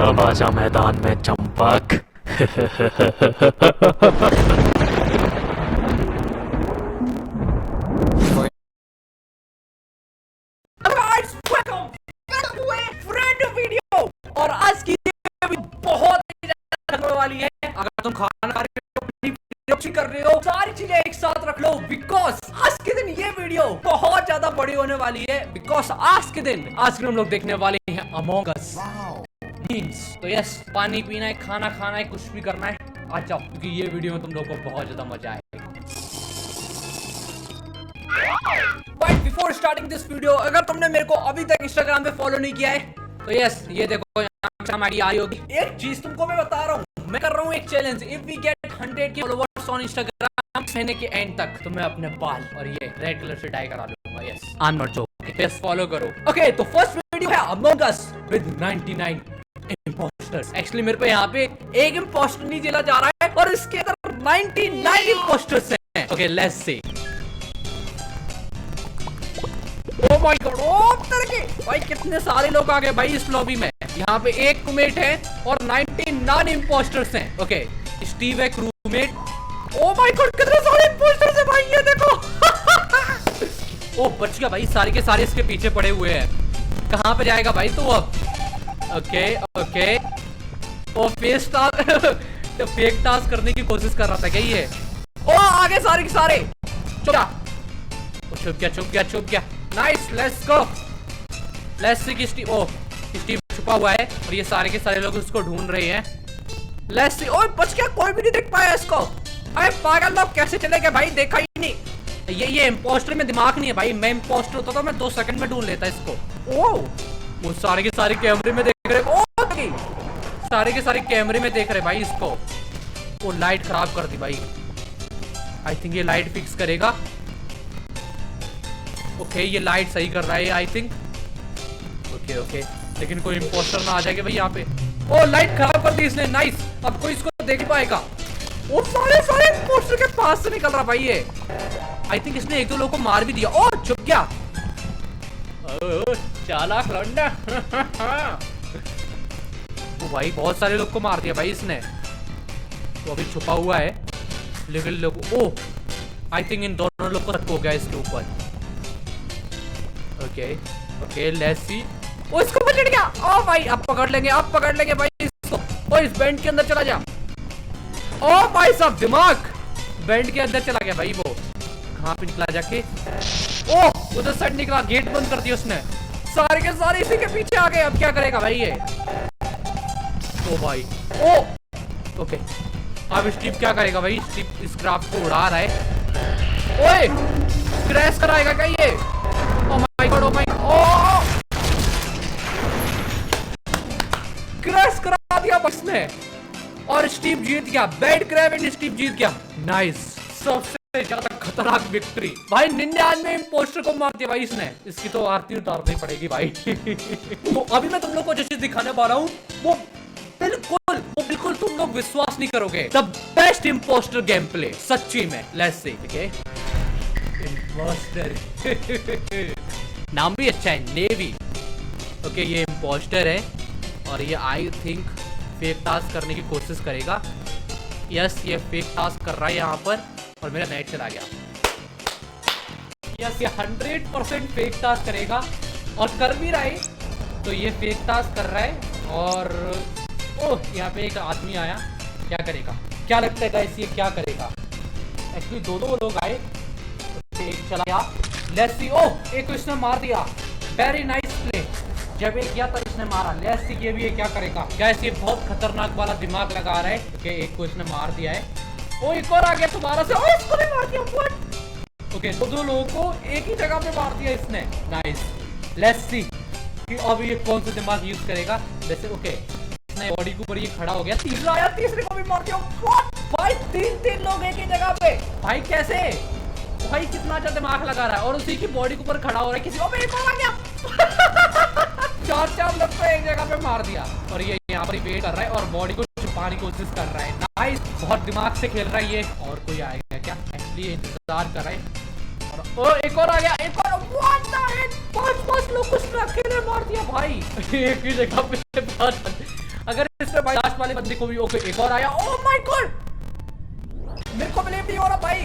अब आजा मैदान में चंपक। और आज की बहुत वाली है। अगर तुम खाना खा रहे हो, कर रहे हो, सारी चीजें एक साथ रख लो, बिकॉज आज के दिन ये वीडियो बहुत ज्यादा बड़ी होने वाली है। बिकॉज आज के दिन हम लोग देखने वाले हैं अमोंग अस। तो यस, पानी पीना है, खाना खाना है, कुछ भी करना है, आ जाओ, क्योंकि ये वीडियो में तुम लोगों को बहुत ज्यादा मजा आएगा। But before starting this video, अगर तुमने मेरे को अभी तक इंस्टाग्राम पे फॉलो नहीं किया है तो यस, ये देखो इंस्टाग्राम आईडी आई होगी। एक चीज तुमको मैं बता रहा हूँ, मैं कर रहा हूँ एक चैलेंज। इफ वी गेट 100 के फॉलोवर्स ऑन इंस्टाग्राम महीने के एंड तक, तो मैं अपने बाल और ये रेड कलर से डाई करा लूंगा। Yes, I am not joking, yes follow करो। ओके, तो फर्स्ट वीडियो है among us with 99 impostors. Actually मेरे पे यहाँ पे एक इम्पोस्टर नहीं जेला जा रहा है, और इसके अंदर 99 इम्पोस्टर्स हैं। Okay, let's see. Oh my god, ओ तरह के भाई कितने सारे लोग आ गए भाई इस लॉबी में। यहाँ पे एक क्रूमेट है और 99 इम्पोस्टर्स हैं। ओके, स्टीव है क्रूमेट। ओ माय गॉड, कितने सारे इम्पोस्टर्स हैं भाई, ये देखो। ओ बच गया भाई, सारे के सारे इसके पीछे पड़े हुए हैं। कहाँ पे जाएगा भाई तू अब? ओके ओके, ओ फेस टास्क तो फेक टास्क करने की कोशिश कर रहा था क्या ये? ओ आगे सारे के सारे छुप गया। Nice, let's go. Let's see कि स्टीव छुपा हुआ है और ये सारे के सारे लोग उसको ढूंढ रहे हैं। Let's see. ओए बच गया, कोई भी नहीं देख पाया इसको। अरे पागल लोग कैसे चले गए भाई, देखा ही नहीं। ये इम्पोस्टर में दिमाग नहीं है भाई। मैं इम्पोस्टर होता तो मैं 2 सेकंड में ढूंढ लेता इसको। ओ वो सारे के सारे कैमरे में देख रहे। ओ सारे के सारे कैमरे में देख रहे भाई इसको। वो लाइट खराब कर दी भाई। आई थिंक ये लाइट फिक्स करेगा। ओके, ये लाइट सही कर रहा है आई थिंक। ओके, लेकिन कोई इम्पोस्टर ना आ जाएगा भाई यहाँ पे। ओ लाइट खराब कर दी इसने। नाइस, अब कोई इसको देख पाएगा। वो सारे इम्पोस्टर के पास से निकल रहा भाई ये। आई थिंक इसने 1-2 लोगों को मार भी दिया। ओ छुप गया। चालाक लौंडा। भाई बहुत सारे लोग को मार दिया भाई इसने। तो अभी छुपा हुआ है लेकिन लोग। ओ आई थिंक इन दोनों लोग को रख हो गया इसके ऊपर। Okay, let's see. ओ इसको पकड़ गया। ओ भाई अब पकड़ लेंगे भाई इसको। ओ इस बैंड के अंदर चला जा। ओ भाई साहब, दिमाग बैंड के अंदर चला गया भाई। वो कहाँ पे निकला जाके? ओ उधर साइड निकला, गेट बंद कर दिया उसने। सारे के सारे इसी के पीछे आ गए। अब क्या करेगा भाई ये? ओ भाई, ओ ओके, अब स्टीव क्या करेगा भाई? स्टीव इस क्राफ्ट को उड़ा रहा है। ओए क्रैश कराएगा क्या ये? ओ माय गॉड, क्रैश करा दिया बस ने और स्टीव जीत गया। बैड क्रैब एंड स्टीव जीत गया। नाइस, सबसे ज्यादा खतरनाक विक्ट्री भाई। 99 इम्पोस्टर को मार दिया भाई इसने। इसकी तो आरती उतारनी पड़ेगी भाई। तो अभी मैं तुम लोग को जो चीज दिखाने वाला हूँ वो बिल्कुल तुम लोग विश्वास नहीं करोगे। The best impostor game play सच्ची में। Let's see. Okay, impostor. नाम भी अच्छा है, नेवी। ओके, ये इम्पोस्टर है और ये आई थिंक फेक टास्क करने की कोशिश करेगा। यस, ये फेक टास्क कर रहा है यहाँ पर और मेरा नेट चला गया। यस, ये 100% फेक टास्क करेगा और कर भी रहा है। तो ये फेक टास्क कर रहा है और ओह यहाँ पे एक आदमी आया। क्या करेगा? क्या लगता है गाइस ये क्या करेगा? एक्चुअली दो लोग आए, एक चला गया। Let's see. ओह एक को इसने मार दिया। Very nice play. जब एक गया था इसने मारा। लेट्स सी ये भी क्या करेगा? गाइस ये बहुत खतरनाक वाला दिमाग लगा रहा है। ओके, एक को इसने मार दिया है। ओ एक और आ गया दोबारा से। ओ इसको भी मार दिया। व्हाट? ओके, दो लोगों को एक ही जगह पे मार दिया इसने। नाइस। लेट्स सी कि अब ये कौन सा दिमाग यूज करेगा। जैसे ओके, बॉडी के ऊपर ये खड़ा हो गया। तीसरा आया, तीसरे को भी मार दिया। भाई 3 लोग एक ही जगह पे। भाई कैसे? भाई कितना अच्छा दिमाग लगा रहा है और उसी की बॉडी के ऊपर खड़ा हो रहा है। किसी को भी मार गया। 4 लोग को एक जगह पे मार दिया और ये यहाँ पर वेट कर रहा है और बॉडी को छुपाने की कोशिश कर रहा है। नाइस, बहुत दिमाग से खेल रहा है ये। और कोई आएगा क्या? एक्चुअली इंतजार कर रहा है और एक और आ गया। एक और। What the heck? 5 लोग को अकेले मार दिया भाई। एक ही जगह पे। अगर इसमें भाई लास्ट वाले बंदे को भी। ओके, एक और आया। ओह माय गॉड, मेरे को बिलीव नहीं हो रहा भाई।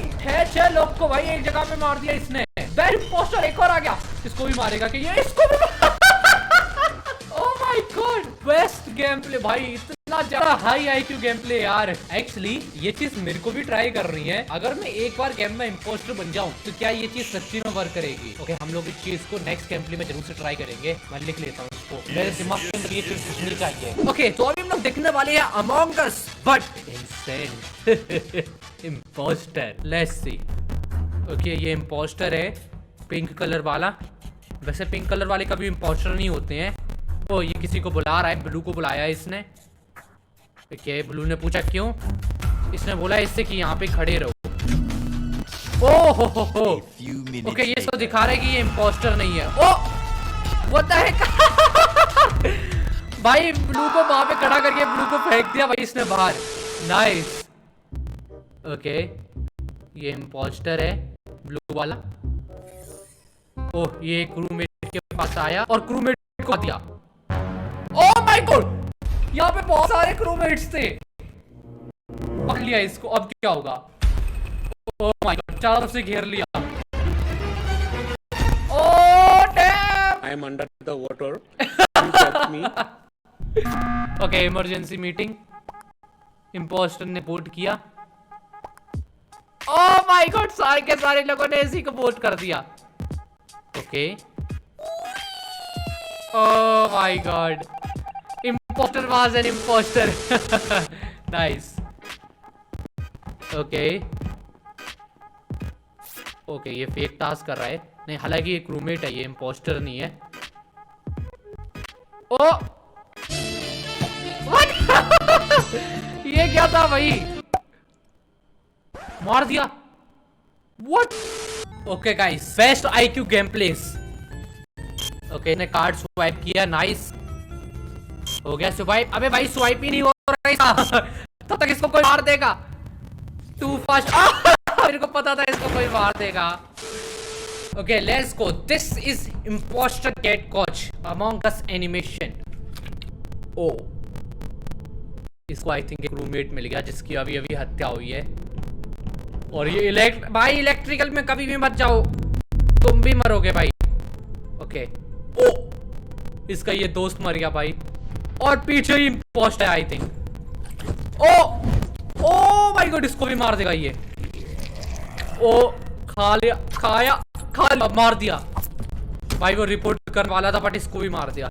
6 लोग को भाई एक जगह पे मार दिया इसने। बेस्ट इम्पोस्टर एक और आ गया। इसको भी मारेगा कि ये? इसको भी। Oh my God, best game play भाई। इतना ज्यादा हाई आईक्यू गेम प्ले यार। एक्चुअली ये चीज मेरे को भी ट्राई कर रही है। अगर मैं एक बार गेम में इम्पोस्टर बन जाऊं तो क्या ये चीज सच्ची में वर्क करेगी? ओके, हम लोग इस चीज को नेक्स्ट गेम प्ले में जरूर से ट्राई करेंगे। मैं लिख लेता हूँ इसको, मेरे दिमाग के अंदर ये चीज घुसनी चाहिए। ओके, तो अभी हम लोग देखने वाले हैं among us but insane impostor. Let's see. Okay, ये इम्पोस्टर है पिंक कलर वाला। वैसे पिंक कलर वाले कभी इम्पोस्टर नहीं होते हैं। ओ ये किसी को बुला रहा है। ब्लू को बुलाया इसने। ओके, ब्लू ने पूछा क्यों? इसने बोला इससे कि यहाँ पे खड़े रहो। ओ हो। ओके, ये इसको दिखा रहा है कि ये इम्पोस्टर नहीं है। Oh what the heck? भाई ब्लू को वहां पे खड़ा करके ब्लू को फेंक दिया भाई इसने बाहर। नाइस। ओके, ये इम्पोस्टर है ब्लू वाला। ओह ये क्रूमेट के पास आया और क्रूमेट को दिया। ओह माय गॉड, यहाँ पे बहुत सारे क्रूमेट्स थे। पकड़ लिया इसको, अब क्या होगा? ओह माय गॉड, चारों तरफ से घेर लिया। Oh damn, I am under the water, please help me. Okay, emergency meeting. Impostor ने वोट किया। ओह माय गॉड, सारे के सारे लोगों ने इसी को वोट कर दिया। Okay, oh my God, imposter was an imposter. Nice. Okay okay, ये फेक टास्क कर रहा है। नहीं, हालांकि एक रूममेट है, ये इम्पोस्टर नहीं है। ओ What? ये क्या था भाई? मार दिया। What? Okay guys, best IQ game place. Okay, ने कार्ड स्वाइप किया। नाइस, हो गया स्वाइप। अबे भाई, स्वाइप ही नहीं हो रहा था। तब तक इसको कोई मार देगा। Too fast. मेरे को पता था इसको कोई मार देगा। Okay, let's go. This is impostor get caught Among Us animation. Oh, इसको आई थिंक एक रूममेट मिल गया जिसकी अभी अभी हत्या हुई है। और ये भाई इलेक्ट्रिकल में कभी भी मत जाओ, तुम भी मरोगे भाई। ओके, ओ इसका ये दोस्त मर गया भाई। और पीछे ही इम्पोस्ट है I think. O my God, इसको भी मार देगा ये। ओ खा लिया, खा लिया, मार दिया भाई। वो रिपोर्ट करने वाला था बट इसको भी मार दिया।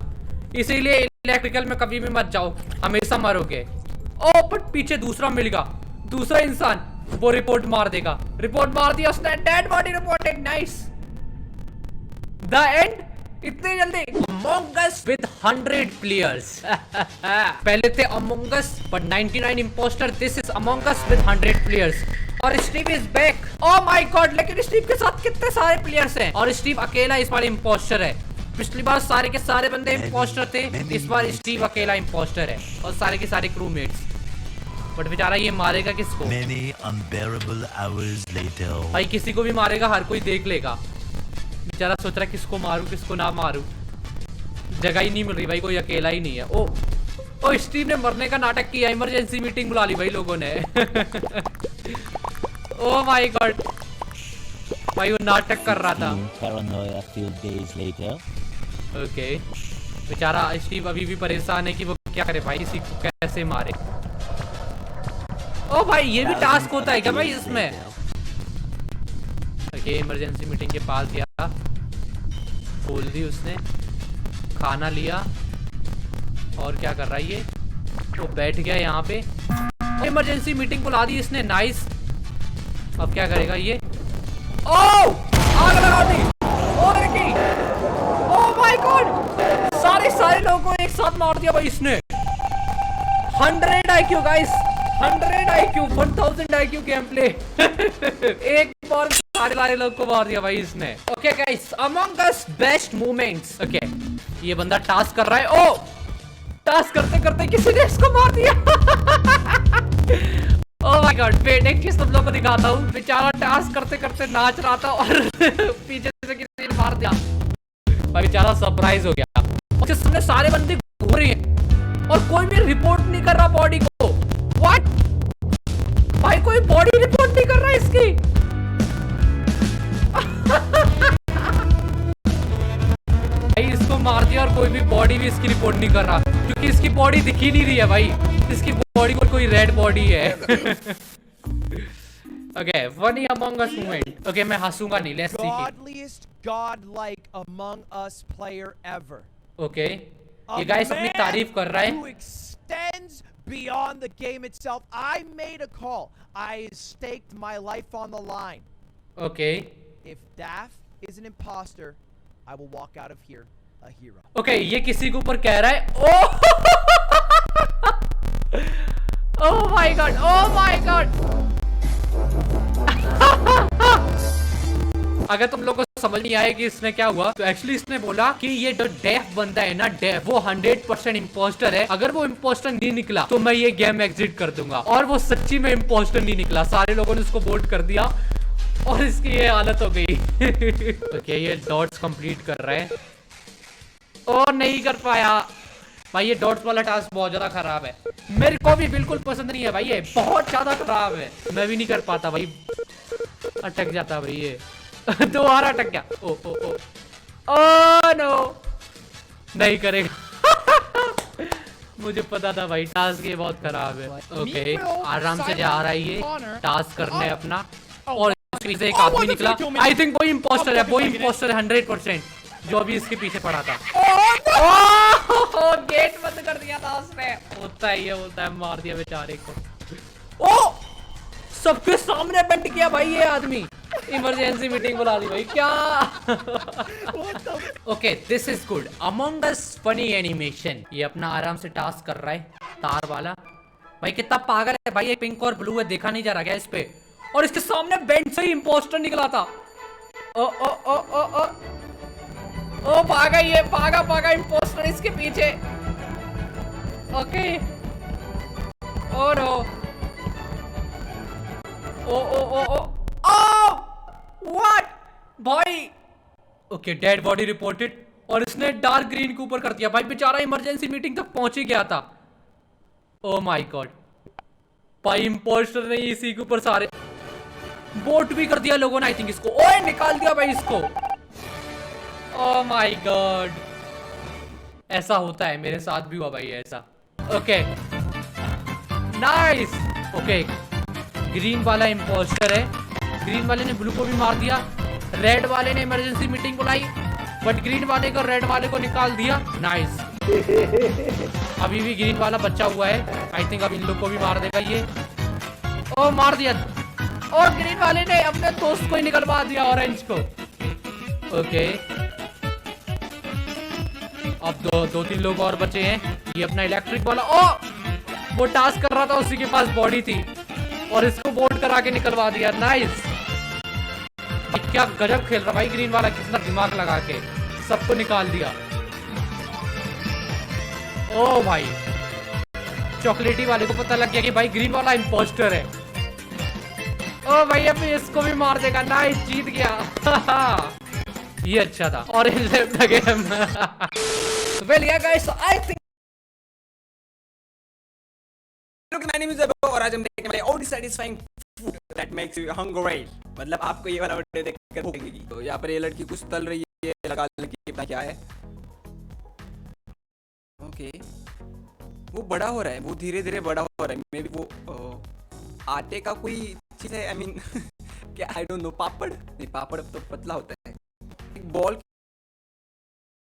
इसीलिए इलेक्ट्रिकल में कभी भी मत जाओ, हमेशा मरोगे। ओ बट पीछे दूसरा मिलेगा, दूसरा इंसान, वो रिपोर्ट मार देगा। रिपोर्ट मार दिया उसने, dead body reported. Nice, the end. इतने जल्दी? Among Us with 100 players. पहले थे Among Us but 99 imposter. This is Among Us with 100 players. और Steve is back. Oh my God, लेकिन स्टीव के साथ कितने सारे प्लेयर्स हैं और स्टीव अकेला इस बार इम्पोस्टर है। पिछली बार सारे के सारे बंदे इम्पोस्टर थे, इस बार स्टीव अकेला इम्पोस्टर है और सारे के सारे क्रूमेट्स। बट बेचारा ये मारेगा किसको? Many unbearable hours later. भाई किसी को भी मारेगा, हर कोई देख लेगा। बेचारा सोच रहा है किसको मारूं किसको ना मारूं, जगह ही नहीं मिल रही भाई, कोई अकेला ही नहीं है। ओ स्टीव ने मरने का नाटक किया, इमरजेंसी मीटिंग बुला ली भाई लोगों ने। ओ माय गॉड, भाई वो नाटक कर रहा था। ओके, बेचारा स्टीव अभी भी परेशान है कि वो क्या करे भाई, इसी को कैसे मारे। ओ भाई, ये भी टास्क होता है क्या भाई इसमें? ओके, इमरजेंसी मीटिंग के पास गया, खोल दी उसने, खाना लिया और क्या कर रहा है ये? वो बैठ गया यहाँ पे। इमरजेंसी मीटिंग बुला दी इसने। नाइस, अब क्या करेगा ये? आग लगा दी। ओह माय गॉड, सारे लोगों को एक साथ मार दिया भाई इसने। 100 IQ guys, 100 IQ, 1000 IQ game play. एक बार सारे लोग को मार दिया भाई इसने। ओके गाइस, अमंग अस बेस्ट मोमेंट्स। ओके, ये बंदा टास्क कर रहा है। ओ टास्क करते करते किसी ने इसको मार दिया। ओह माय गॉड, वेट एक चीज तुम लोगों को दिखाता हूँ। बेचारा टास्क करते करते नाच रहा था और पीछे से किसी ने मार दिया भाई, बेचारा सरप्राइज हो गया। उसके सामने सारे बंदे घूम रहे हैं और कोई भी रिपोर्ट नहीं कर रहा बॉडी को। व्हाट भाई, कोई बॉडी रिपोर्ट नहीं कर रहा इसकी। भाई इसको मार दिया और कोई भी बॉडी भी इसकी रिपोर्ट नहीं कर रहा, क्योंकि इसकी बॉडी दिख ही नहीं रही है भाई। इसकी बॉडी को कोई रेड बॉडी है। ओके, फनी अमंग अस मोमेंट। ओके, मैं हंसूंगा नहीं, let's see. Godliest godlike among us player ever. Okay, ये गाइस अपनी तारीफ कर रहा है। Who extends beyond the game itself. I made a call. I staked my life on the line. Okay. If Daff is an imposter, I will walk out of here a hero. Okay, ये किसी के ऊपर कह रहा है। Oh my God! Oh my God! अगर तुम लोगों को समझ नहीं आया कि इसने क्या हुआ, तो एक्चुअली इसने बोला कि ये जो डेफ बंदा है ना, डेफ, वो 100% इम्पोस्टर है। अगर वो इम्पोस्टर नहीं निकला तो मैं ये गेम एग्जिट कर दूंगा। और वो सच्ची में इम्पोस्टर नहीं निकला, सारे लोगों ने उसको वोट कर दिया और इसकी ये हालत हो गई। ओके, ये डॉट्स कंप्लीट कर रहा है। ओ नहीं कर पाया भाई। ये डॉट्स वाला टास्क बहुत ज्यादा खराब है, मेरे को भी बिल्कुल पसंद नहीं है भाई, ये बहुत ज्यादा खराब है, मैं भी नहीं कर पाता भाई, अटक जाता भाई ये। दोबारा अटक गया। ओ ओ ओ ओ नो, नहीं करेगा। मुझे पता था भाई टास्क ये बहुत खराब है। ओके आराम से जा रहा है ये टास्क करने अपना, और इसके पीछे एक आदमी निकला, आई थिंक वही इंपोस्टर है, वही इंपोस्टर है 100%, जो अभी इसके पीछे पड़ा था। गेट बंद कर दिया था उसने। होता है ये, होता है, मार दिया बेचारे को। ओ सबके सामने बेंट किया भाई ये आदमी, इमरजेंसी मीटिंग बुला दी भाई क्या। Okay this is good, among us funny animation. ये अपना आराम से टास्क कर रहा है, तार वाला भाई कितना पागल है भाई, ये पिंक और ब्लू है, देखा नहीं जा रहा क्या इस पे, और इसके सामने बेंट से ही इंपोस्टर निकला था। ओ ओ ओ ओ ओ ओ भागा ये, भागा भागा इंपोस्टर इसके पीछे। Okay oh no, oh oh oh oh oh what भाई। ओके डेड बॉडी रिपोर्टेड, और इसने डार्क ग्रीन के ऊपर कर दिया भाई, बेचारा इमरजेंसी मीटिंग तक पहुंच ही गया था। ओ माय गॉड भाई, इंपोस्टर ने इसी के ऊपर सारे वोट भी कर दिया लोगों ने, आई थिंक इसको, ओए निकाल दिया भाई इसको। ओह माय गॉड, ऐसा होता है, मेरे साथ भी हुआ भाई ऐसा। Okay nice. ओके ग्रीन वाला इंपोस्टर है, ग्रीन वाले ने ब्लू को भी मार दिया, रेड वाले ने इमरजेंसी मीटिंग बुलाई, बट ग्रीन वाले को रेड वाले को निकाल दिया। नाइस। अभी भी ग्रीन वाला बच्चा हुआ है, आई थिंक अब इन लोग को भी मार देगा ये। ओ मार दिया, और ग्रीन वाले ने अपने दोस्त को ही निकलवा दिया, ऑरेंज को। ओके अब दो तीन लोग और बचे हैं। ये अपना इलेक्ट्रिक वाला, ओ वो टास्क कर रहा था, उसी के पास बॉडी थी, और इसको वोट करा के निकलवा दिया। नाइस, क्या गजब खेल रहा भाई ग्रीन वाला, कितना दिमाग लगा के सबको निकाल दिया। ओ भाई चॉकलेटी वाले को पता लग गया कि भाई ग्रीन वाला इंपोस्टर है। ओ भाई अभी इसको भी मार देगा। नाइस, जीत गया। ये अच्छा था, orange left the game. Well yeah guys, I think my name is Abhi और आज हम देखने वाले और satisfying food that makes you hungry। मतलब आपको ये वाला वीडियो देखकर भूख लगेगी। तो यहाँ पर ये लड़की कुछ तल रही है, लगा लड़की पता क्या है। ओके वो बड़ा हो रहा है, वो धीरे धीरे बड़ा हो रहा है, मे बी वो आटे का कोई चीज है, आई मीन क्या, आई डोंट नो, पापड़ नहीं, पापड़ तो पतला होता है, एक बॉल